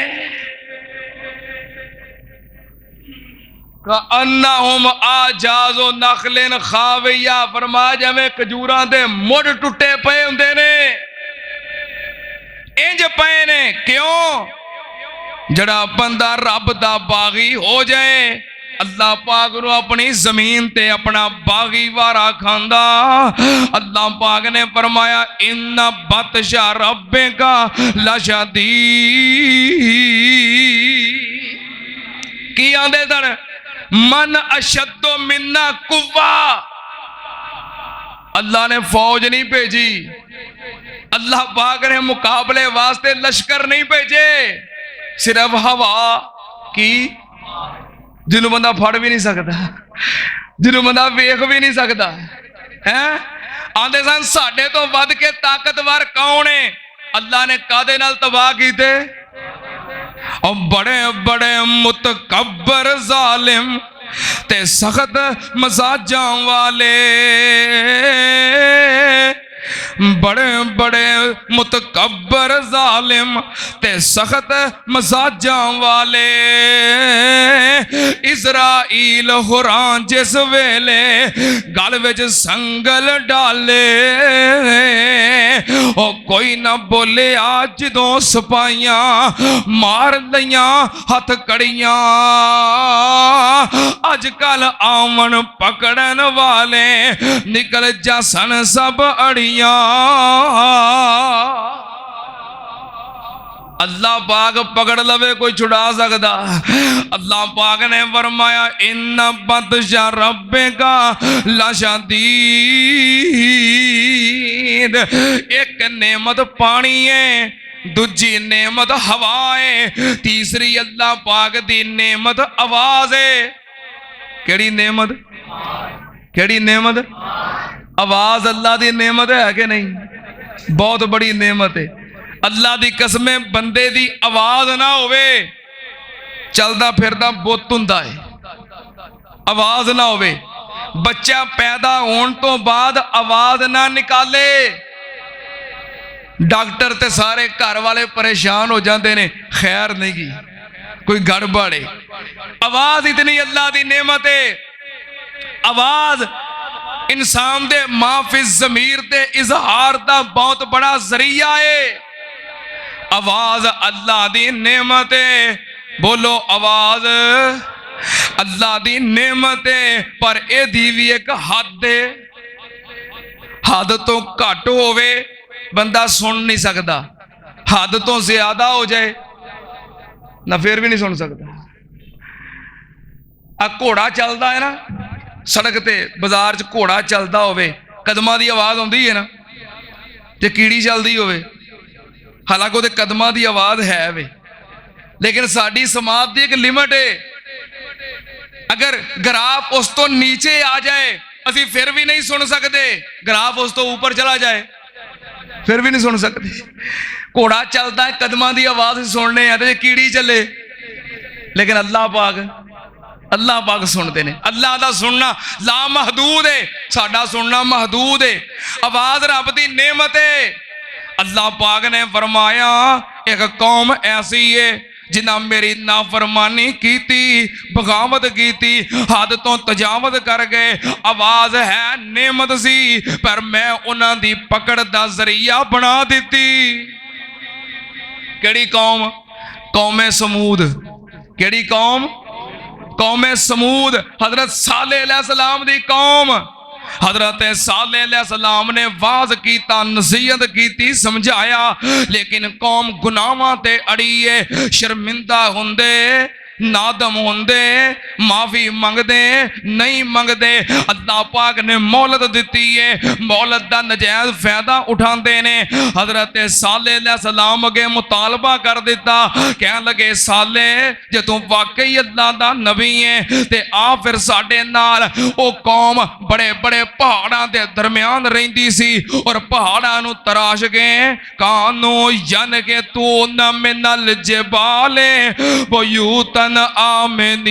अन्नहुम आजाज़ो नखलिन खाविया, फरमाया जिवें खजूरां दे मुड़ टुटे पे हुंदे ने, इंज पे ने। क्यों? जड़ा बंदा रब दा बागी हो जाए, अल्लाह पाक नू अपनी जमीन ते अपना बागी वारा खांदा। अल्लाह पाक ने फरमाया इन्ना बतशा रब्बे का लशदीद। की आंदे सन मन अशद्दो मिन्ना कुव्वा। अल्लाह ने फौज नहीं भेजी, अल्लाह पाक ने मुकाबले वास्ते लश्कर नहीं भेजे, सिर्फ हवा की जिन्हों बंदा फड़ भी नहीं सकता, जिन्हों बंदा वेख भी नहीं सकता है। आंदे सन साडे तो वध के ताकतवर कौन है? अल्लाह ने कादे नाल तबाह कीते? और बड़े बड़े मुतकब्बर जालिम ते सख्त मजाजां वाले, बड़े बड़े मुतकब्बर जालिम ते सख्त मजाजां वाले इज़राइल हुरां जिस वेले गल विच संगल डाले ओ कोई ना बोले जदों सिपाहियां मार लियां हथ कड़ियां। अजकल आवन पकड़न वाले निकल जासन सब अड़ियां। अल्लाह पाक पकड़ लवे कोई छुड़ा सकता। अल्लाह पाक ने फरमाया इन्ना बतशा रब्बे का लशदीद। एक नेमत पानी है, दूजी नेमत हवा है, तीसरी अल्लाह पाक दी नेमत आवाज है। केड़ी नेमत? केड़ी नेमत? आवाज अल्लाह दी नेमत है कि नहीं? बहुत बड़ी नेमत है। अल्लाह दी कसमें बंदे दी आवाज ना होवे, चलदा फिरदा बुत हुंदा है, आवाज ना होवे। बच्चा पैदा होने तो बाद आवाज ना निकाले, डॉक्टर ते सारे घर वाले परेशान हो जाते ने, खैर नहीं की कोई गड़बड़ है। आवाज इतनी अल्लाह दी नेमत है। आवाज इंसान दे माफिज जमीर दे इजहार दा बहुत बड़ा जरिया है। आवाज अल्लाह दी नेमत है। बोलो आवाज अल्लाह दी नेमत है, पर एदी भी एक हद है। हद तो घट होवे बंदा सुन नहीं सकता, हद तो ज्यादा हो जाए ना फिर भी नहीं सुन सकता। आ घोड़ा चलता है ना सड़क ते, बाजार च घोड़ा चलता होवे, कदमां दी आवाज आउंदी है ना, ते कीड़ी चलदी होवे, हालांकि वो कदमां दी आवाज है वे, लेकिन साडी समाज की एक लिमिट है। अगर ग्राफ उस तो नीचे आ जाए असी फिर भी नहीं सुन सकते, ग्राफ उस तो ऊपर चला जाए फिर भी नहीं सुन सकते। घोड़ा चलता है, कदमां दी आवाज सुनने हैं, तो कीड़ी चले, लेकिन अल्लाह पाक सुनते ने। अल्लाह दा सुनना ला महदूद है, साडा सुनना महदूद है। आवाज रब दी नेमत है। अल्लाह पाक ने फरमाया एक कौम ऐसी है जिन्हें मेरी नाफरमानी की, बगावत की, हद तो तजावत कर गए। आवाज है नेमत सी, पर मैं उन्हां दी पकड़ दा जरिया बना दिती। केड़ी कौम? कौमे समूद। केड़ी कौम? कौमे समूद। हजरत सालेह अलैहिस्सलाम दी कौम। हजरत सालेह अलैहिस्सलाम ने वाज कीता, नसीहत की, समझाया, लेकिन कौम गुनाहां ते अड़ी है। शर्मिंदा हुंदे, नादम होंदे, माफी मंगदे नहीं मंगदे। अल्लाह पाक ने मोहलत दी है, मोहलत का नजायज फायदा उठाते ने। हजरत सालेह अलैहिस्सलाम अगे मुतालबा कर दिता, कह लगे साले जे तू वाकई अल्लाह दा नबी है ते आ फिर साडे नाल। ओ कौम बड़े बड़े पहाड़ां दे दरम्यान रहिंदी सी और पहाड़ां नू तराश के कानू यन के तू न मिनल जबाले बयूत आमीन।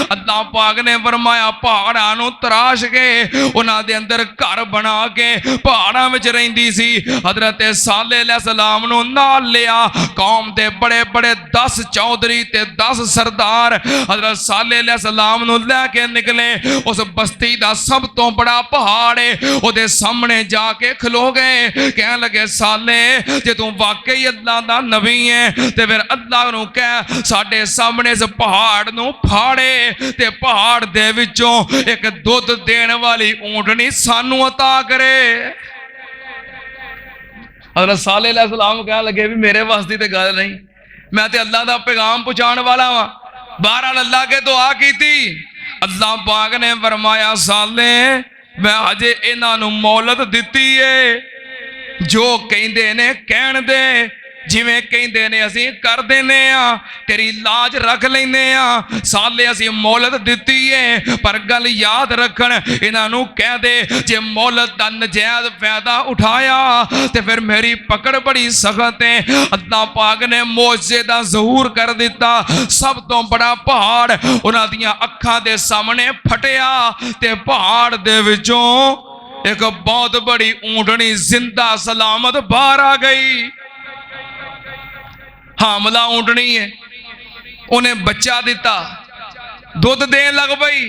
अल्लाह पाक ने फरमाया पहाड़ां नू तराश के उन्हां दे अंदर घर बना के पहाड़ां विच रहिंदी सी। हजरत सालेह अलैहिस्सलाम नू नाल लिया, कौम दे बड़े बड़े 10 चौधरी ते 10 सरदार हजरत सालेह अलैहिस्सलाम नू लैके निकले। उस बस्ती दा सब तो बड़ा पहाड़ है, ओदे सामने जाके खलो गए, कह लगे साले जे तू वाकई अल्लाह दा नबी है ते फिर अल्लाह नू कह साडे सामने इस पहाड़ नू फाड़े ते पहाड़ दे विचों एक दुध देने वाली ऊंटनी सानू अता करे। हज़रत सालेह अलैहिस्सलाम कह लगे भी मेरे वास्ते ते गल नहीं, मैं ते अल्लाह दा पैगाम पहुंचाने वाला वां। बहरहाल अल्लाह के दुआ की। अल्लाह पाक ने फरमाया साले मैं अजे इन्हां नू मोहलत दिती है, जो कहंदे ने कहण दे, जिवें कहंदे ने असीं कर देने आ, तेरी लाज रख लेंदे आ। साले असीं मोहलत दिती है, पर गल याद रखण इन्हां नू कह दे जे मोहलत दा नजायज फायदा उठाया ते फिर मेरी पकड़ बड़ी सख्त है। अल्लाह पाक ने मौजज़े दा ज़हूर कर दिता। सब तो बड़ा पहाड़ उन्हां दियां अखां दे सामने फटिया ते पहाड़ दे विचों एक बहुत बड़ी ऊंटनी जिंदा सलामत बाहर आ गई। हामला ऊंटनी है, उन्हें बच्चा दिता, दुध देन लग पई।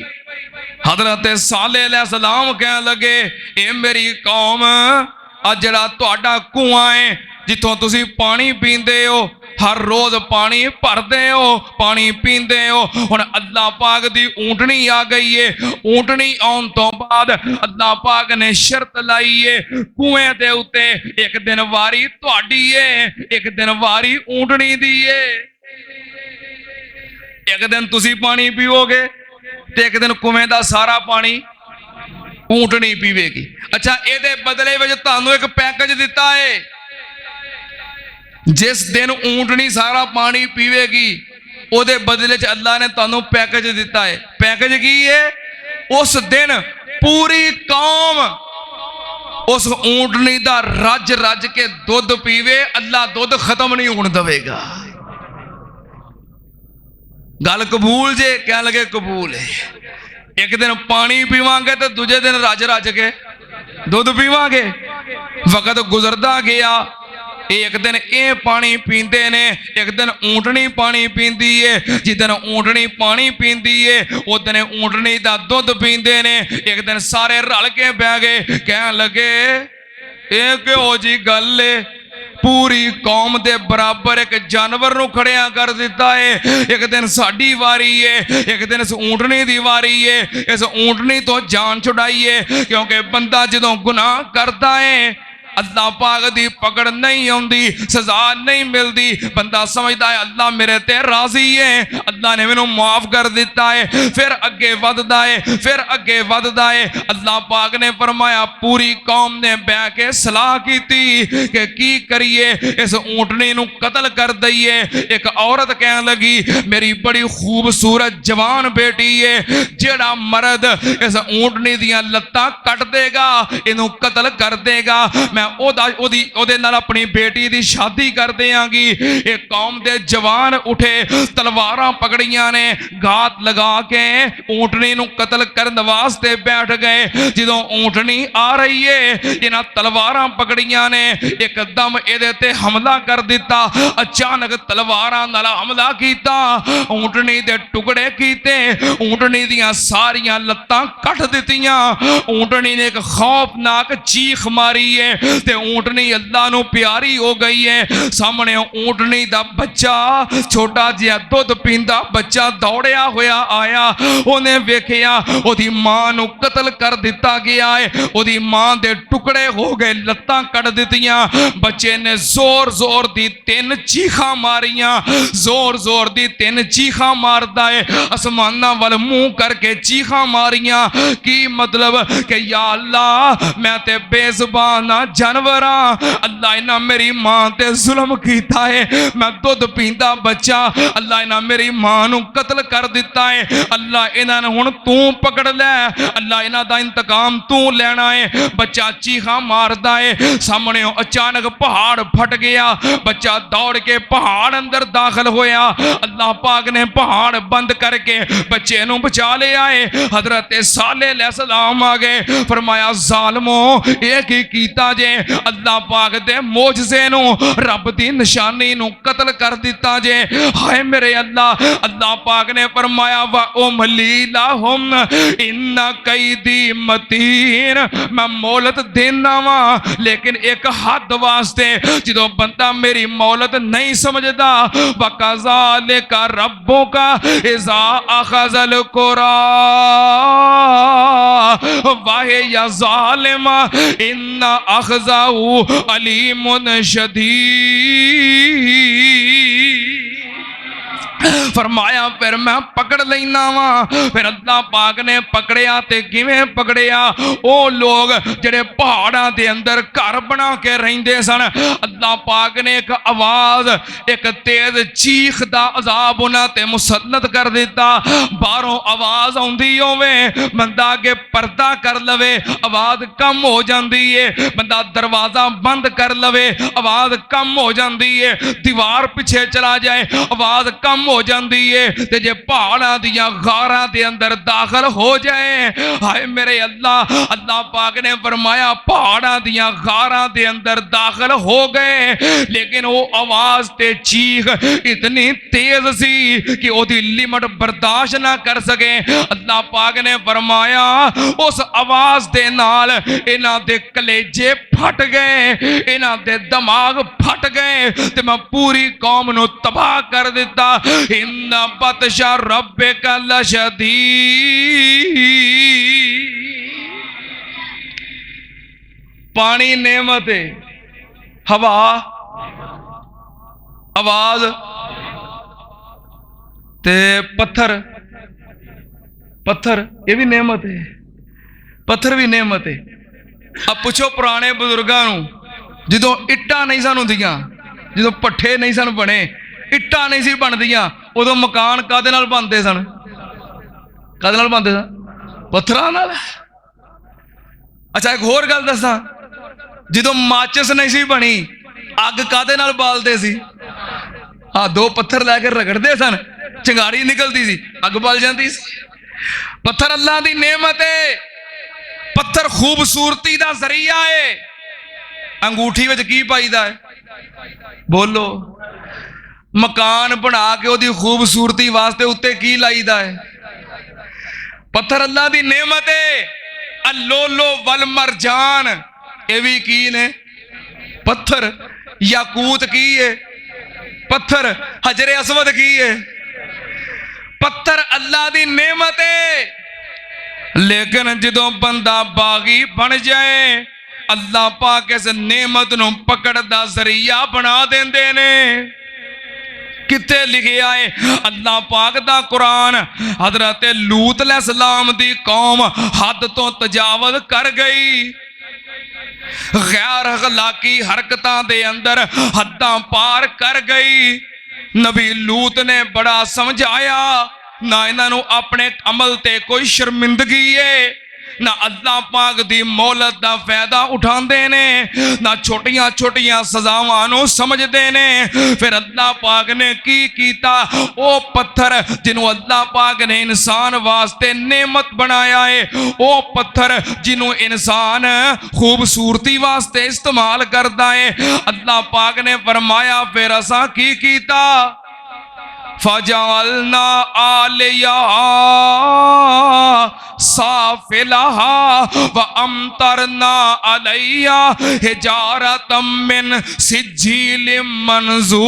हजरत सालेह अलैहिस्सलाम कह लगे ए मेरी कौम, आ जिहड़ा तुहाडा कुआं है जिथों तुसी पानी पींदे हो, हर रोज पानी भरते हो, पानी पींदे हो। हुण अल्लाह पाक दी ऊंटनी आ गई है। ऊंटनी आउण तो बाद अल्लाह पाक ने शर्त लाई है कुएं दे उत्ते, एक दिन वारी तुहाडी है, एक दिन वारी ऊंटनी दी है। एक दिन तुसी पानी पीओगे ते एक दिन कुएं दा सारा पानी ऊंटनी पीवेगी। अच्छा, ਇਹਦੇ ਬਦਲੇ ਵਿੱਚ ਤੁਹਾਨੂੰ ਇੱਕ ਪੈਕੇਜ ਦਿੱਤਾ ਹੈ। जिस दिन ऊंटनी सारा पानी पीवेगी ਉਹਦੇ बदले च अल्लाह ने ਤੁਹਾਨੂੰ पैकेज ਦਿੱਤਾ है। पैकेज की है? उस दिन पूरी कौम उस ऊंटनी दा रज रज के दुध पीवे, अल्लाह दुध खत्म नहीं होने देगा। गल कबूल जे? कह लगे कबूल है। एक दिन पानी पीवांगे तो दूजे दिन रज रज के दुध पीवांगे। वक्त गुजरदा गया, एक दिन ये पानी पींदे ने, एक दिन ऊंटनी पानी पींदी है। जिस दिन ऊंटनी पानी पींदी है उस दिन ऊंटनी दा दुध पींदे ने। एक दिन सारे रल के बह गए, कह लगे ये क्यों जी गल है, पूरी कौम दे बराबर एक जानवर नूं खड़िया कर दिता है। एक दिन साडी वारी है, एक दिन इस ऊंटनी दी वारी है। इस ऊंटनी तो जान छुड़ाई है, क्योंकि बंदा जदों गुनाह करता है अल्लाह पाक दी पकड़ नहीं आउंदी, सजा नहीं मिलती। बंदा समझदा है अल्लाह मेरे ते राजी है, अल्लाह ने मैनू माफ कर दिता है। फिर अगे वधदा है, फिर अगे वधदा है। अल्लाह पाक ने फरमाया, पूरी कौम ने बह के सलाह की कि की करिए, इस ऊंटनी नू कतल कर दईए। एक औरत कह लगी, मेरी बड़ी खूबसूरत जवान बेटी है, जेड़ा मर्द इस ऊंटनी दियां लत्तां कट देगा इनू कतल कर देगा, मैं ओदे नाल अपनी बेटी दी शादी कर देंगी। एक कौम दे जवान उठे, तलवारां पकड़ियां ने, घात लगा के ऊंटनी नू कतल करने वास्ते बैठ गए। जदों ऊंटनी आ रही है, इन्हां तलवारां पकड़ियां ने, एकदम इहदे ते हमला कर दिता। अचानक तलवारां नाल हमला कीता, ऊंटनी दे टुकड़े कीते, ऊंटनी दियां सारियां लत्तां कट दित्तियां। ऊंटनी ने एक खौफनाक चीख मारी है ते ऊंटनी अल्लाह नू प्यारी हो गई है। सामने ऊंटनी दा बच्चा, छोटा जिहा दुध पींदा बच्चा दौड़िया होया आया। उन्हें वेखिया ओदी मां नू कतल कर दिता गया है, ओदी मां दे टुकड़े हो गए, लत्तां कट दित्तियां। बच्चे ने जोर जोर दी 3 चीखां मारियां, जोर जोर दी 3 चीखां मारदा है, आसमानां वल मुंह करके चीखां मारियां। की मतलब कि या अल्लाह मैं ते बेजुबान जानवरा, अल्लाह इन्हां मेरी मां ते जुल्म कीता है। मैं दुध पींदा बच्चा, अल्लाह इन्हां मेरी मां नू कतल कर दिता है। अल्लाह इन्हां नू हुण तू पकड़ लै, अल्लाह इन्हां दा इंतकाम तू लेना है। बच्चा चीखा मारदा है। सामने अचानक पहाड़ फट गया, बच्चा दौड़ के पहाड़ अंदर दाखिल होया। अल्लाह पाक ने पहाड़ बंद करके बच्चे नू बचा लिया है। हजरत सालेह अलैहिस्सलाम आ गए, फरमाया जालमो ये की कीता जे, अल्लाह पाक दे मोजज़े नू, रब दी निशानी नू कतल कर दिता जे। हाय मेरे अल्लाह, अल्लाह पाक ने फरमाया वा उमली लहुम इन्ना कैदी मतीन, मैं मोहलत देना वा लेकिन एक हद वास्ते। जदों बंदा मेरी मोहलत नहीं समझदा, वकज़ालिका रब्बुका इज़ा अख़ज़ल कुरा वाहे या ज़ालिमा इन्ना अख़ज़हु अलीमुन शदीद। फरमाया फिर मैं पकड़ लेना वा। फिर अल्लाह पाक ने पकड़िया ते किवें पकड़िया, ओ लोग जेड़े पहाड़ां दे अंदर घर बना के रहिंदे सन। अल्लाह पाक ने एक आवाज, एक तेज चीख दा अजाब उन्हां ते मुसल्लत कर दिता। बाहरों आवाज आउंदी होवे, बंदा अगे पर्दा कर लवे, आवाज कम हो जाती है। बंदा दरवाजा बंद कर लवे, आवाज कम हो जाती है। दीवार पीछे चला जाए, आवाज कम हो जाती जाती है ते जे पहाड़ां दियां गारां दे अंदर दाखिल हो जाए, हाय मेरे अल्लाह, अल्लाह पाक ने फरमाया पहाड़ां दियां गारां दे अंदर दाखिल हो गए, लेकिन वो आवाज ते चीख इतनी तेज सी कि ओदी लिमिट बर्दाश्त ना कर सके। अल्लाह पाक ने फरमाया उस आवाज दे नाल इन्हां दे कलेजे फट गए, इन्हां दे दिमाग फट गए ते मैं पूरी कौम नूं तबाह कर दिता। इन्ना बतशा रब्बिका लशदीद। पानी नेमत है, हवा आवाज ते पत्थर, पत्थर ये भी नेमत है, पत्थर भी नेमत है। अब पुछो पुराने बुजुर्गों जो इट्टा नहीं सन हुंदियां, जो पट्ठे नहीं सन बने, इट्टा नहीं सी बनदियां, उदों मकान कादे नाल बनदे सन? कादे नाल बनदे सन? पत्थरां नाल। अच्छा एक होर गल दसां, जो माचिस नहीं सी बनी, अग कादे नाल बालदे सी? हाँ, दो पत्थर लैके रगड़ते सन, चिंगारी निकलती सी, अग बल जाती सी। पत्थर अल्लाह दी नेमत है, पत्थर खूबसूरती दा जरिया है। अंगूठी विच की पाईदा है? बोलो। मकान बना के ओदी खूबसूरती वास्ते उत्ते की लाईदा है? पत्थर अल्लाह दी नेमत है। अल्लोलो वल मरजान ये भी की ने? पत्थर। याकूत की है? पत्थर। हजरे असवद की है? पत्थर अल्लाह दी नेमत है। लेकिन जो बंदा बागी बन जाए, अल्लाह पाक इस नेमत नूं पकड़ दा जरिया बना देंदे ने। किथे लिखिया है? अल्लाह पाक दा कुरान, हजरत लूत अलैहिस्सलाम दी कौम हद तो तजावज कर गई, गैर अखलाकी हरकतां दे अंदर हद्दां पार कर गई। नबी लूत ने बड़ा समझाया, ना इन्हों अपने अमल ते कोई शर्मिंदगी है, ना अल्लाह पाक दी मोहलत दा फायदा उठाते ने, ना छोटियां छोटियां सजावां नूं समझते ने। फिर अल्लाह पाक ने की कीता? ओ पत्थर जिन्हों अल्लाह पाक ने इंसान वास्ते नेमत बनाया है, ओ पत्थर जिन्हों इंसान खूबसूरती वास्ते इस्तेमाल करता है, अल्लाह पाक ने फरमाया फिर असा की कीता? फजअलना आलिया साफिलहा व अमतरना अलैया हिजारतम मिन सिज्जीलिम मंजूद।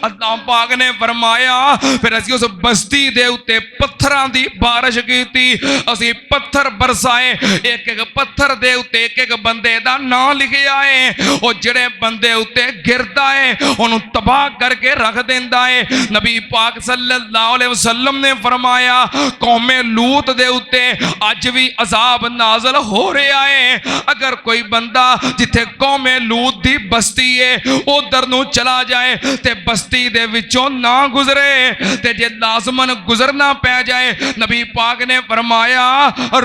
अल्लाह पाक ने फरमाया फिर असी उस बस्ती दे उत्ते पत्थरां दी बारिश कीती, असी पत्थर बरसाए, एक एक पत्थर दे उत्ते एक एक बंदे दा नाम लिखिया है, और जेड़े बंदे उत्ते गिरदा है उन्होंने तबाह करके रख देंदा है। नबी पाक सल्लल्लाहु अलैहि वसल्लम ने फरमाया कौमे लूत दे उत्ते अज भी अजाब नाज़िल हो रहा है। अगर कोई बंदा जिथे कौमे लूत दी बस्ती है उधर नूं चला जाए ते बस्ती दे विचों ना गुजरे, ते जे लाजमन गुजरना पै जाए, नबी पाक ने फरमाया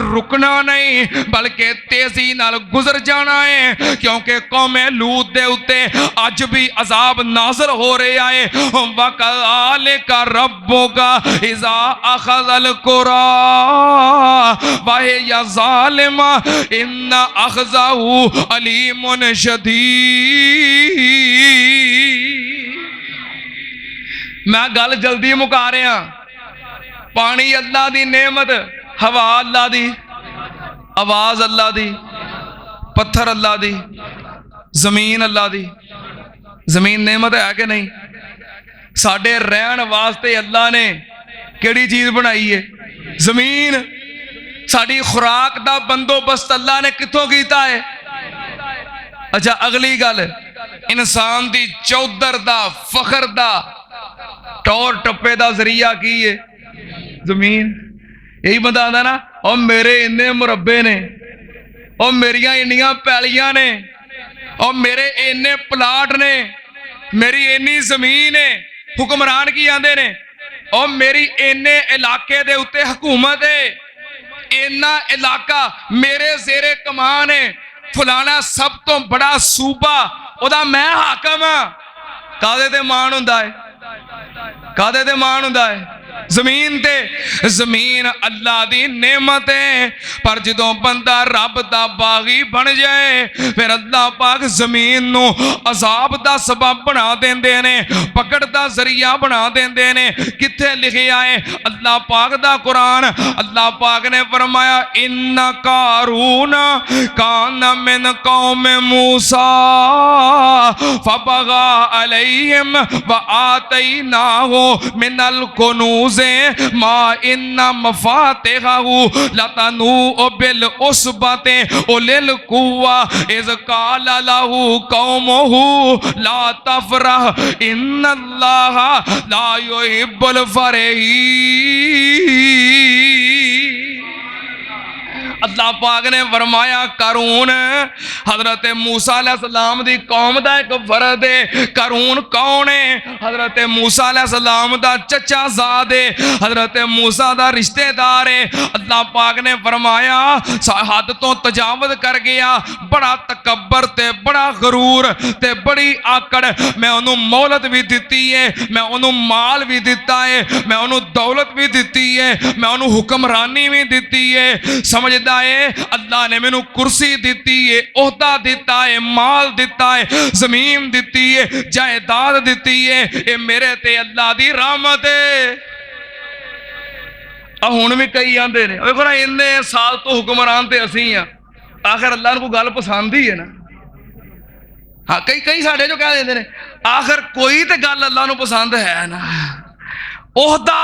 रुकना नहीं बल्कि तेजी नाल गुजर जाना है, क्योंकि कौमे लूत दे उत्ते अज भी अजाब नाज़िल हो रहा है। वकज़ालिका रब्बुका इज़ा अख़ज़ल क़ुरा वहिय ज़ालिमा इन्न अख़ज़हु अलीमुन शदीद। मैं गल जल्दी मुका रहा। पानी अल्लाह दी नेमत, हवा अल्लाह दी, आवाज अल्लाह दी, पत्थर अल्लाह दी, जमीन अल्लाह दी। जमीन नेमत है कि नहीं? साडे रहन वास्ते अल्लाह ने केड़ी चीज बनाई है? जमीन। साडी खुराक दा बंदोबस्त अल्लाह ने कित्थों कीता है? अच्छा अगली गल, इंसान दी चौधर दा फखर दा टौर टप्पे दा जरिया की है? जमीन। यही बंदा आंदा ना, और मेरे इन्ने मुरब्बे ने, और मेरिया इन्नियां पैलियां ने, और मेरे इन्ने प्लाट ने, मेरी इन्नी जमीन है। हुक्मरान की आंदे ने, और मेरी इन्ने इलाके दे उत्ते हुकूमत है, इन्ना इलाका मेरे जेरे कमान है, फलाना सब तो बड़ा सूबा ओदा मैं हाकम हाँ। कादे ते मान हुंदा है? कादे ते मान हुंदा है? जमीन ते। जमीन अल्लाह दी नेमत है, पर जदों बंदा रब दा बागी बन जाए फिर अल्लाह पाक जमीन नू अजाब दा सबब बना देंदे ने, पकड़ दा जरिया बना देंदे ने। किथे लिखिया है अल्लाह पाक दा कुरान, अल्लाह पाक ने फरमाया इन्ना कारून कान मिन कौम मूसा फबगा अलैहिम व आतैनाहु मिनल कुनूज मा इन्ना मफातिहु लतनू बिल उसबते उलिल कुव्वा इज काल लहू कौमुहु ला तफरह इन्नल्लाह ला युहिब्बुल फरहीन। अल्लाह पाक ने फरमाया कारून हजरत मूसा अलैहिस्सलाम दी कौम दा एक फर्द है। कारून कौन है? हजरत मूसा अलैहिस्सलाम दा चचा ज़ाद है, हजरत मूसा दा रिश्तेदार है। अल्लाह पाक ने फरमाया हद तो तजावत कर गया, बड़ा तकब्बर ते बड़ा गरूर ते बड़ी आकड़। मैं उन्हों मोहलत भी दी है, मैं उन्हों माल भी दिता है, मैं उन्हों दौलत भी दी है, मैं उन्हों हुक्मरानी भी दी है। समझदा है अल्लाह ने मैनू कुर्सी दी है, ओहदा दिता है, माल दिता है, जमीन दी है, जायदाद दी है। ये मेरे ते अल्लाह दी रहमत है। हुण भी कई आंदे ने देखो ना इन्ने साल तो हुक्मरान ते असीं आ, आखिर अल्लाह नूं कोई गल पसंद ही है ना। हाँ कई कई साडे जो कह देंदे ने आखिर कोई ते गल अल्लाह नूं पसंद है ना। ओहदा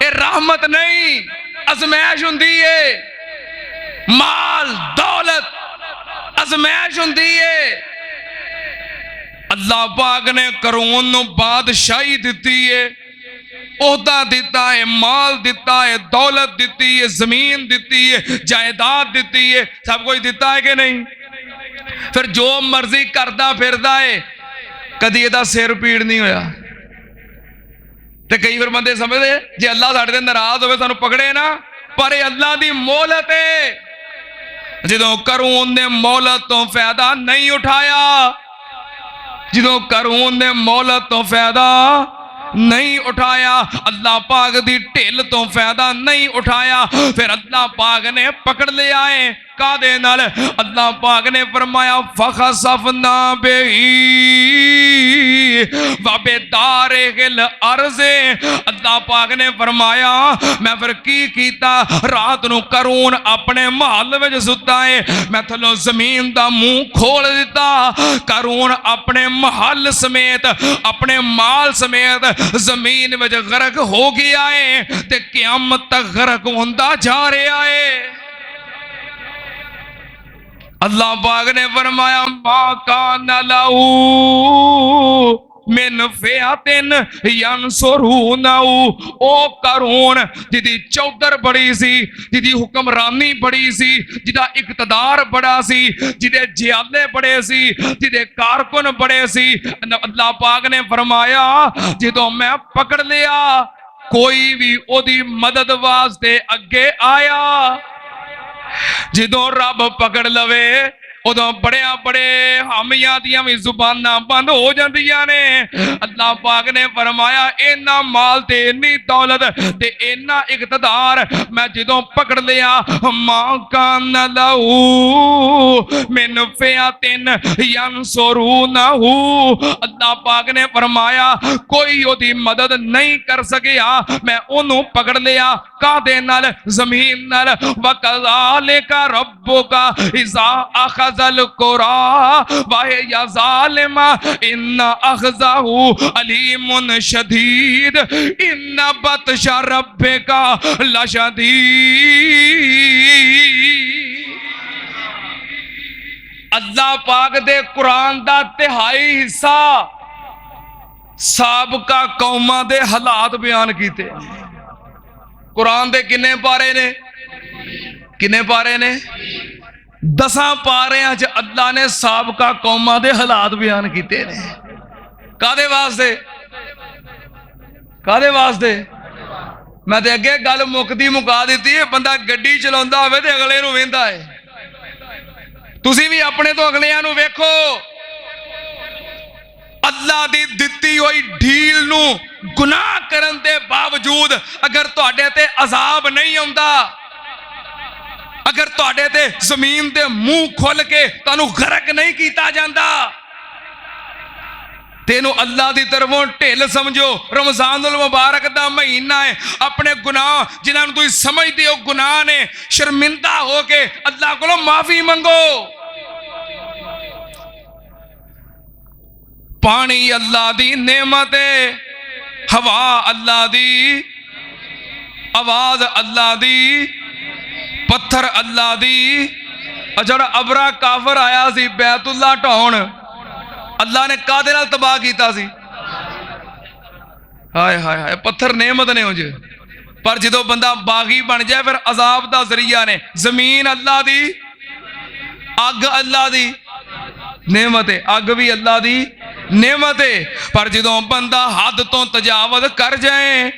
ये रहमत नहीं, अजमैश हुंदी है। माल दौलत अजमैश हुंदी है। अल्लाह पाक ने कारून नूं बादशाही दी है, ओहदा दिता है, माल दिता है, दौलत दी है, जमीन दी है, जायदाद दी है, सब कुछ दिता है कि नहीं? फिर जो मर्जी करदा फिरदा है, कदी इहदा सिर पीड़ नहीं होया। ते कई बार बंदे समझदे जे अल्लाह साडे ते नाराज होवे सानू पकड़े ना, पर अल्लाह दी मोहलत है। जदों कारून ने मोहलत तो फायदा नहीं उठाया, जदों कारून ने मोहलत तो फायदा नहीं उठाया, अल्लाह पाक दी ढिल तो फायदा नहीं उठाया, फिर अल्लाह पाक ने पकड़ लिया है। कादे नाल? अल्लाह पाक ने फरमाया फखसफना बिही व बिदारिहिल अर्ज़े। अल्लाह पाक ने फरमाया मैं फिर की कीता, रात नूं कारून अपने महल विच सुता है, मैं थल्लों जमीन दा मुंह खोल दिता। कारून अपने महल समेत अपने माल समेत जमीन विच गरक हो गया है ते क़यामत तक गरक होंदा जा रहा है। अल्लाह पाक ने फरमाया मा काना लहू मिन फिअतिन यंसुरूनहु। ओ कारून जिदी चौधर बड़ी सी, जिदी हुक्मरानी बड़ी सी, जिदा इकतदार बड़ा सी, जिदे जियाले बड़े सी, जिदे कारकुन बड़े सी, अल्लाह पाक ने फरमाया जदों मैं पकड़ लिया कोई भी ओदी मदद वास्ते अगे आया। जदों रब पकड़ लवे उदों बड़े बड़े हामियां दियां भी जुबानां बंद हो जांदियां ने। अल्लाह पाक ने फरमाया इन्ना माल ते इन्नी दौलत ते इन्ना इकतदार मैं जदों पकड़ लिया मां कान लहू मिन फिअतिन यंसुरूनहु। अल्लाह पाक ने फरमाया कोई ओदी मदद नहीं कर सकिया, मैं ओनू पकड़ लिया। कादे नाल? जमीन नाल। वकज़ालिका रब्बुका इज़ा अख़ज़ल कुरा वहिय ज़ालिमा इन्ना अख़ज़हु अलीमुन शदीद इन्ना बतशा रब्बिका लशदीद। अल्लाह पाक दे कुरान दा तिहाई हिस्सा साबका कौमां दे हालात बयान कीते। कुरान दे किन्ने पारे ने? किन्ने पारे ने? 10 पारियां च अल्लाह ने साबका कौमां दे हालात बयान कीते ने। कादे वास्ते? कादे वास्ते? मैं ते अगे गल मुकदी मुका दी है। बंदा गड्डी चलाउंदा होवे ते अगले नूं वेंदा है। तुसीं भी अपने तो अगलियां नूं वेखो। अल्लाह दी दित्ती हुई ढील नूं गुनाह करन दे बावजूद अगर तुहाडे ते अजाब नहीं आउंदा, अगर तुहाडे ते जमीन दे मुंह खोल के तुहानूं गरक नहीं कीता जांदा, तेनू अल्लाह की तरफों ढिल समझो। रमजानुल मुबारक दा महीना है, अपने गुनाह जिन्होंने तुम समझते हो गुनाह ने, शर्मिंदा हो के अल्लाह को माफी मंगो। पानी अल्लाह दी नेमत है, हवा अल्लाह दी, आवाज अल्लाह दी, पत्थर अल्लाह दी। जड़ा अबरा काफर आया सी बैतुल्ला ढाउण, अल्लाह ने कादे नाल तबाह कीता सी? हाय हाय हाय, पत्थर नेमत ने उंज, पर जो बंदा बागी बन जाए फिर अजाब दा जरिया ने। जमीन अल्लाह दी, अग अल्लाह दी नेमत है, अग भी अल्लाह दी नेमत है, पर जो बंदा हद तो तजावत कर जाए।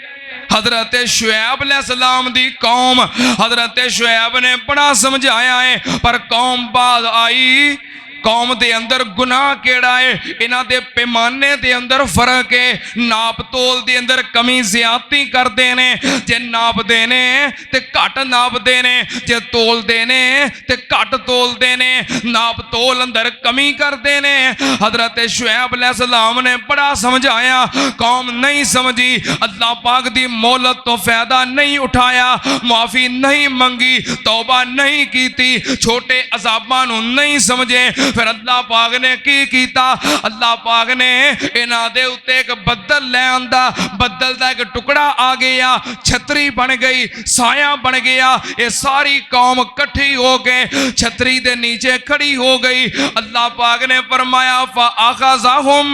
हजरत शुएब अलैहिस्सलाम दी कौम, हजरत शुएब ने बड़ा समझाया है, पर कौम बाद आई। कौम दे अंदर गुनाह केड़ा है, इन्हां दे पैमाने दे अंदर फर्क है, नाप तोल दे अंदर कमी ज्यादती करते ने। जे नापदे ने ते घट नापदे ने, जे तोलदे ने ते घट तोलदे ने, नाप तोल अंदर कमी करते ने। हजरत शुएब अलैहिस्सलाम ने बड़ा समझाया, कौम नहीं समझी, अल्लाह पाक दी मोहलत तो फायदा नहीं उठाया, माफी नहीं मंगी, तौबा नहीं कीती, छोटे अजाबां नूं नहीं समझे। फिर अल्लाह पाक ने की कीता, अल्लाह पाक ने इन्हां दे उत्ते एक बदल ले आंदा, बदल दा एक टुकड़ा आ गया, छतरी बन गई, साया बन गया। ये सारी कौम इकट्ठी हो के छतरी दे नीचे खड़ी हो गई। अल्लाह पाक ने फरमाया फ़अख़ज़हुम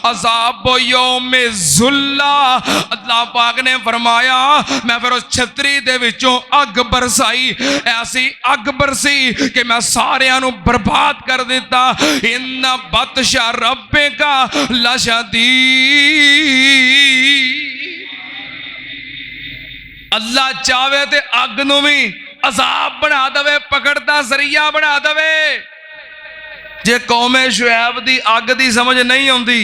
अज़ाबु यौमि ज़ुल्ला, अल्लाह पाक ने फरमाया मैं फिर उस छतरी दे विचों अग बरसाई, ऐसी अग बरसी कि मैं सारियां नूं बर्बाद कर दिता। इन्ना बतशा रब्बिका लशदीद, अल्लाह चाहे ते अग नूं भी अजाब बना दवे, पकड़दा जरिया बना दवे। जे कौमे शुएब दी अग दी समझ नहीं आउंदी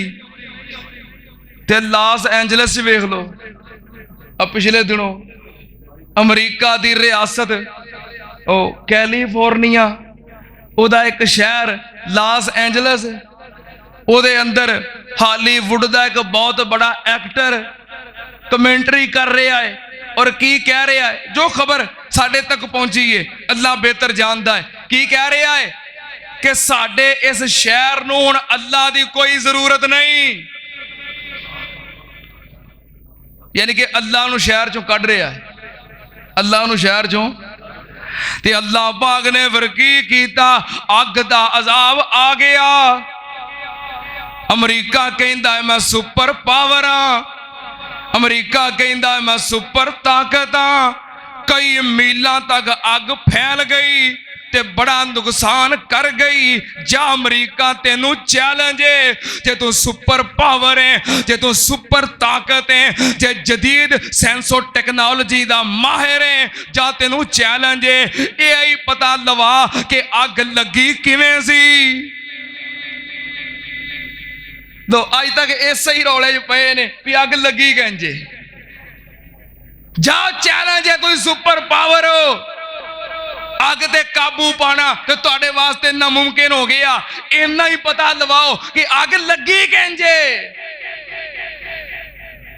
ते लॉस एंजलिस वेख लो, अब पिछले दिनों अमरीका दी रियासत ओ कैलीफोर्निया, उदा एक शहर लॉस एंजलिस, उदे अंदर हॉलीवुड दा एक बहुत बड़ा एक्टर कमेंटरी कर रहा है और की कह रहा है, जो खबर साडे तक पहुंची है अल्लाह बेहतर जानता है। की कह रहा है कि साडे इस शहर नूं हुण अल्लाह दी कोई जरूरत नहीं, यानी कि अल्लाह नूं शहर चों कढ रहा है, अल्लाह नूं शहर चों। ते अल्लाह पाक ने फिर की कीता, अग दा अजाब आ गया। अमरीका कहंदा है मैं सुपर पावर हाँ, अमरीका कहंदा है मैं सुपर ताकत हाँ। कई मीलों तक अग फैल गई ते बड़ा नुकसान कर गई। जा अमरीका तेनू चैलेंज है, जे तू सुपर पावर है, जे तू सुपर ताकत है, जे जदीद सेंसो टेक्नोलॉजी दा माहिर है, जा तेनू चैलेंज है। ये ही पता लवा कि अग लगी किवें सी। दो अज तक इस ही रौले च पे ने भी अग लगी कंजे। जा चैलेंज है, कोई सुपर पावर हो, अग ते काबू पाना ते तुहाडे वास्ते नामुमकिन हो गया। इन्ना ही पता लवाओ कि अग लगी कंजे।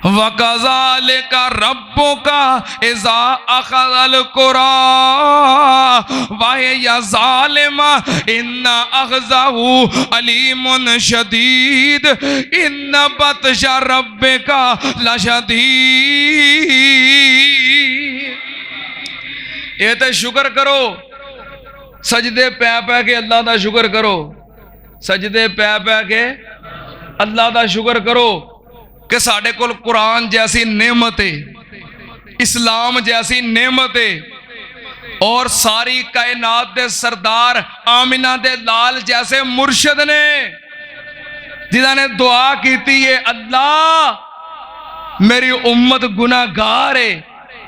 वकज़ालिका रब्बुका इज़ा अख़ज़ल क़ुरा वहिय ज़ालिमा इन्ना अख़ज़हु अलीमुन शदीद इन्ना बतशा रब्बिका लशदीद। ये तो शुक्र करो, सजदे पै पै के अल्लाह का शुक्र करो, सजदे पै पै के अल्लाह का शुक्र करो कि साढ़े कोल कुरान जैसी नेमत है, इस्लाम जैसी नेमत है, और सारी कायनात दे सरदार आमिना दे लाल जैसे मुर्शद ने जिन्होंने दुआ की है, अल्लाह मेरी उम्मत गुनाहगार है,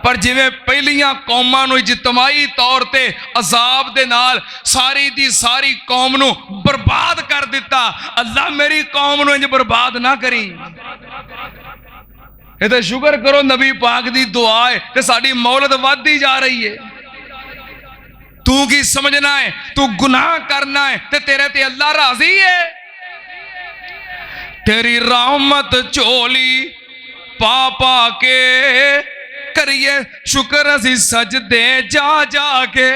पर जिवें पहलियां कौमां नूं इजतमाही तौर ते अजाब दे नाल सारी दी सारी कौम नूं बर्बाद कर दिता, अल्लाह मेरी कौम नूं इंज बर्बाद ना करी। ये तो शुक्र करो नबी पाक दी दुआ है ते साडी मौलद वधदी जा रही है। तू की समझना है, तू गुनाह करना है ते तेरे ते अल्लाह राजी है। तेरी रहमत झोली पा पा के करिए शुक्र असी सजदे जा जा के।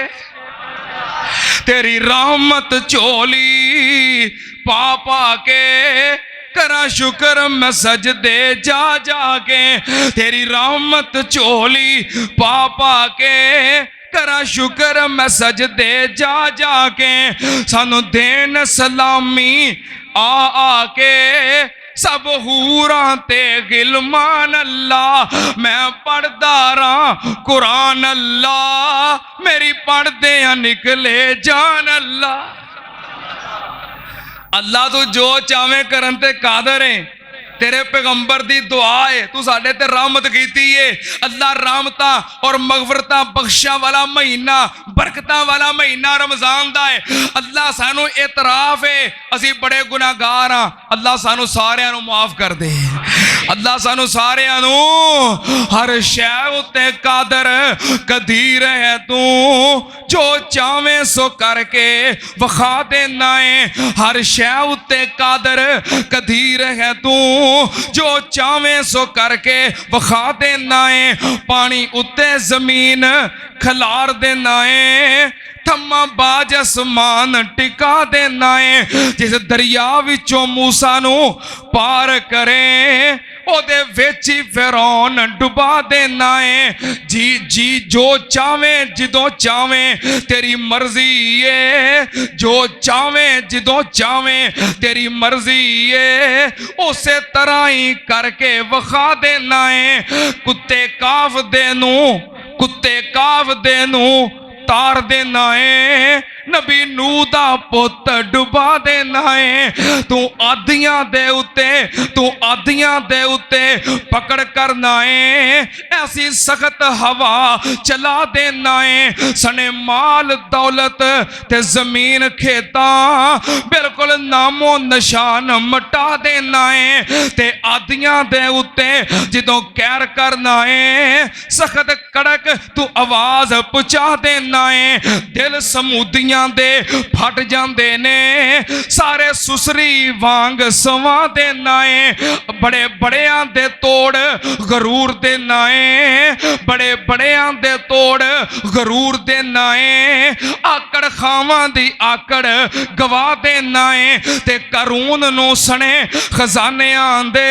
तेरी रहमत झोली पा पा के करा शुक्र मैं सजदे जा जा के। तेरी रहमत झोली पा पा के करा शुक्र मैं सजदे जा जा के। सानू देन सलामी आ आके सब हूरां ते गिलमान अल्लाह। मैं पढ़दा रहा कुरान अल्लाह, मेरी पढ़दे निकले जान अल्लाह। अल्लाह तू जो चाहे करन ते कादर है। तेरे पैगंबर दी दुआ है, तू साडे ते रहमत कीती है। अल्लाह रहमतां और मगफरतां बख्शा वाला महीना, बरकतां वाला महीना रमजान दा है। अल्लाह सानू इतराफ है असी बड़े गुनाहगार हां, अल्लाह सानू सारियां नू माफ कर दे। अल्लाह सानू सारियां नू हर शै उत्ते कादर कदीर है। तू जो चाहे सो करके वखा देना है। हर शै उत्ते कादर कदीर है। तू जो चाहे सो करके वखा देना है। पानी उत्ते जमीन खलार देना है। थम्मा बाज आसमान टिका देना है। जिस दरिया विचों मूसा नू पार करे ओदे विच ही फिरौन डुबा देना है। जी जी जो चावे जिदों चावे तेरी मर्जी है। जो चावे जिदों चावे तेरी मर्जी है। उसे तरह ही करके वखा देना है। कुत्ते काफ दे नू, कुत्ते काफ दे नू तार देना है। नबी नूह दा पुत डुबा देना है। तू आदियां दे उत्ते, तू आदियां दे उत्ते पकड़ करना है। ऐसी सख्त हवा चला देना है। सने माल दौलत ते जमीन खेता बिल्कुल नामो निशान मटा देना है। ते आदियां दे उत्ते जिदों कहर करना है, सख्त कड़क तू आवाज पहुंचा देना है। दिल समूदियां दे फट जांदे ने, सारे सुसरी वांग सवा देना है। बड़े बड़ियां दे तोड़ गरूर देना है। बड़े बड़ियां दे तोड़ गरूर देना है। आकड़ खावां दी आकड़ गवा देना है। ते करून नू सने खजानियां दे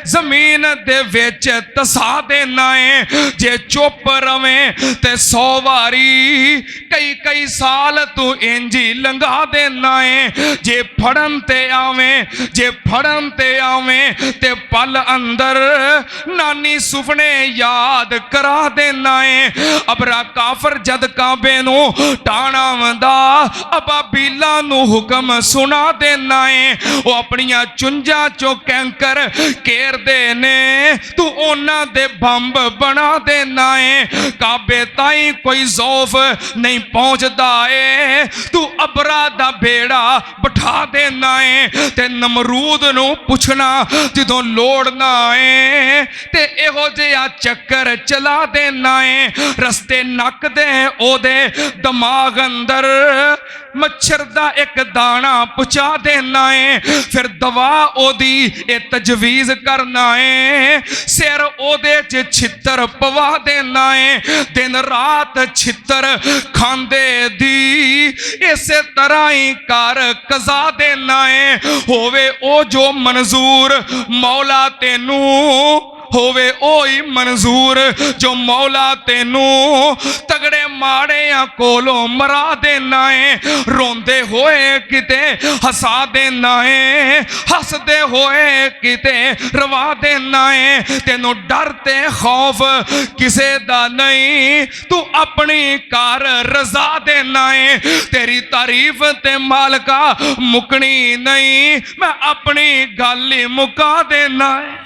जमीन दे विच तसा देना है। जे चुप रवे ते 100 वारी कई कई साल तू इंजी लंघा देना है। जे फड़न ते आवे, जे फड़न ते आवे ते पल अंदर नानी सुपने याद करा देना है। अबरा काफर जद काबे नू टाणा वंदा अबाबीला नू हुक्म सुना देना है। वो अपनियां चुंजा चो कैंकर घेर दे ने, तू उन्हां दे बंब बना देना है। काबे ताई कोई ज़ौफ नहीं पहुंचदा है। तू अबरा दा बेड़ा बिठा देना है। ते नमरूद नू पुछना जदों लोड़ना है ते इहो जिहा चक्कर चला देना है। रस्ते नक दे ओदे दिमाग अंदर मच्छर दा एक दाना पुचा देना है। फिर दवा ओदी ए तजवीज करना है। सिर ओदे च छितर पवा देना है। दिन रात छितर खांदे दी इसे तरह ही कर कजा देना है। होवे ओ जो मंजूर मौला तेनू, होवे ओही मंजूर जो मौला तेनू तगड़े माड़ियां कोलों मरा देना है। रोंदे होए किते हसा देना है। हसदे होए किते रवा देना है। तेनू डर ते खौफ किसे दा नहीं, तू अपनी कार रजा देना है। तेरी तारीफ ते मालका मुकनी नहीं, मैं अपनी गल ही मुका देना है।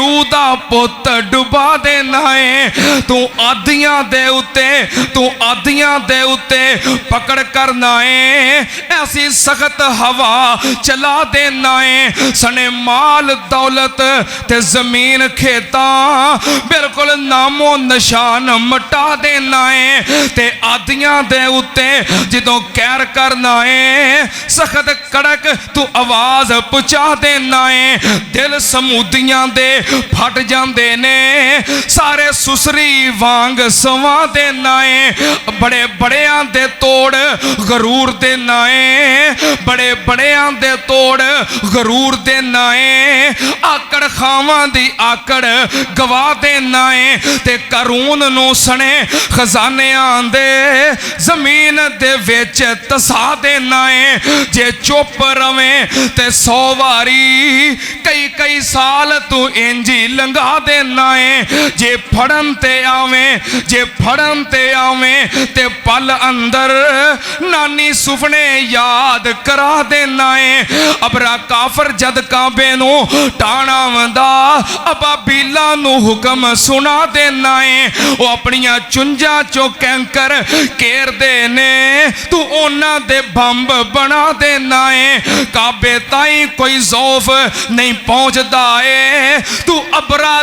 ਰੂ ਦਾ ਪੁੱਤ ਡੁਬਾ ਦੇਣਾ ਏ ਤੂੰ ਆਦੀਆਂ ਦੇ ਉੱਤੇ ਪਕੜ ਕਰਨਾ ਏ ਐਸੀ ਸਖਤ ਹਵਾ ਚਲਾ ਦੇਣਾ ਏ ਸਣੇ ਮਾਲ ਦੌਲਤ ਤੇ ਜ਼ਮੀਨ ਖੇਤਾਂ ਬਿਲਕੁਲ ਨਾਮੋ ਨਿਸ਼ਾਨ ਮਟਾ ਦੇਣਾ ਏ ਤੇ ਆਦੀਆਂ ਦੇ ਉੱਤੇ ਜਦੋਂ ਕਹਿਰ ਕਰਨਾ ਏ ਸਖਤ ਕੜਕ ਤੂੰ ਆਵਾਜ਼ ਪਹੁੰਚਾ ਦੇਣਾ ਏ ਦਿਲ ਸਮੂਦੀਆਂ ਦੇ ਫਟ ਜਾਂਦੇ ਨੇ ਸਾਰੇ ਸੁਸਰੀ ਵਾਂਗ ਸਵਾ ਦੇਣਾ ਏ ਬੜੇ ਬੜਿਆਂ ਦੇ ਤੋੜ ਗਰੂਰ ਦੇਣਾ ਏ ਬੜੇ ਬੜਿਆਂ ਦੇ ਤੋੜ ਗਰੂਰ ਦੇਣਾ ਏ ਆਕੜ ਖਾਵਾਂ ਦੀ ਆਕੜ ਗਵਾ ਦੇਣਾ ਏ ਤੇ ਕਰੂਨ ਨੂੰ ਸਣੇ ਖਜ਼ਾਨਿਆਂ ਦੇ ਜ਼ਮੀਨ ਦੇ ਵਿੱਚ ਤਸਾ ਦੇਣਾ ਏ ਜੇ ਚੁੱਪ ਰਵੇਂ ਤੇ 100 ਵਾਰੀ ਕਈ ਸਾਲ ਤੂੰ ਇੰਜੀ ਲੰਘਾ ਦੇਣਾ ਏ ਜੇ ਫੜਨ ਤੇ ਆਵੇਂ ਤੇ ਪਲ ਅੰਦਰ ਨਾਨੀ ਸੁਪਨੇ ਯਾਦ ਕਰਾ ਦੇਣਾ ਏ ਅਬਰਾ ਕਾਫਰ ਜਦ ਕਾਬੇ ਨੂੰ ਟਾਣਾਵੰਦਾ ਅਬਾਬੀਲਾਂ ਨੂੰ ਹੁਕਮ ਸੁਣਾ ਦੇਣਾ ਏ ਉਹ ਆਪਣੀਆਂ ਚੁੰਝਾਂ ਚੋਂ ਕੈਂਕਰ ਘੇਰਦੇ ਨੇ ਤੂੰ ਉਹਨਾਂ ਦੇ ਬੰਬ ਬਣਾ ਦੇਣਾ ਏ ਕਾਬੇ ਤਾਈਂ ਕੋਈ ਜ਼ੌਫ ਨਹੀਂ ਪਹੁੰਚਦਾ ਏ ਤੂੰ ਅਬਰਾ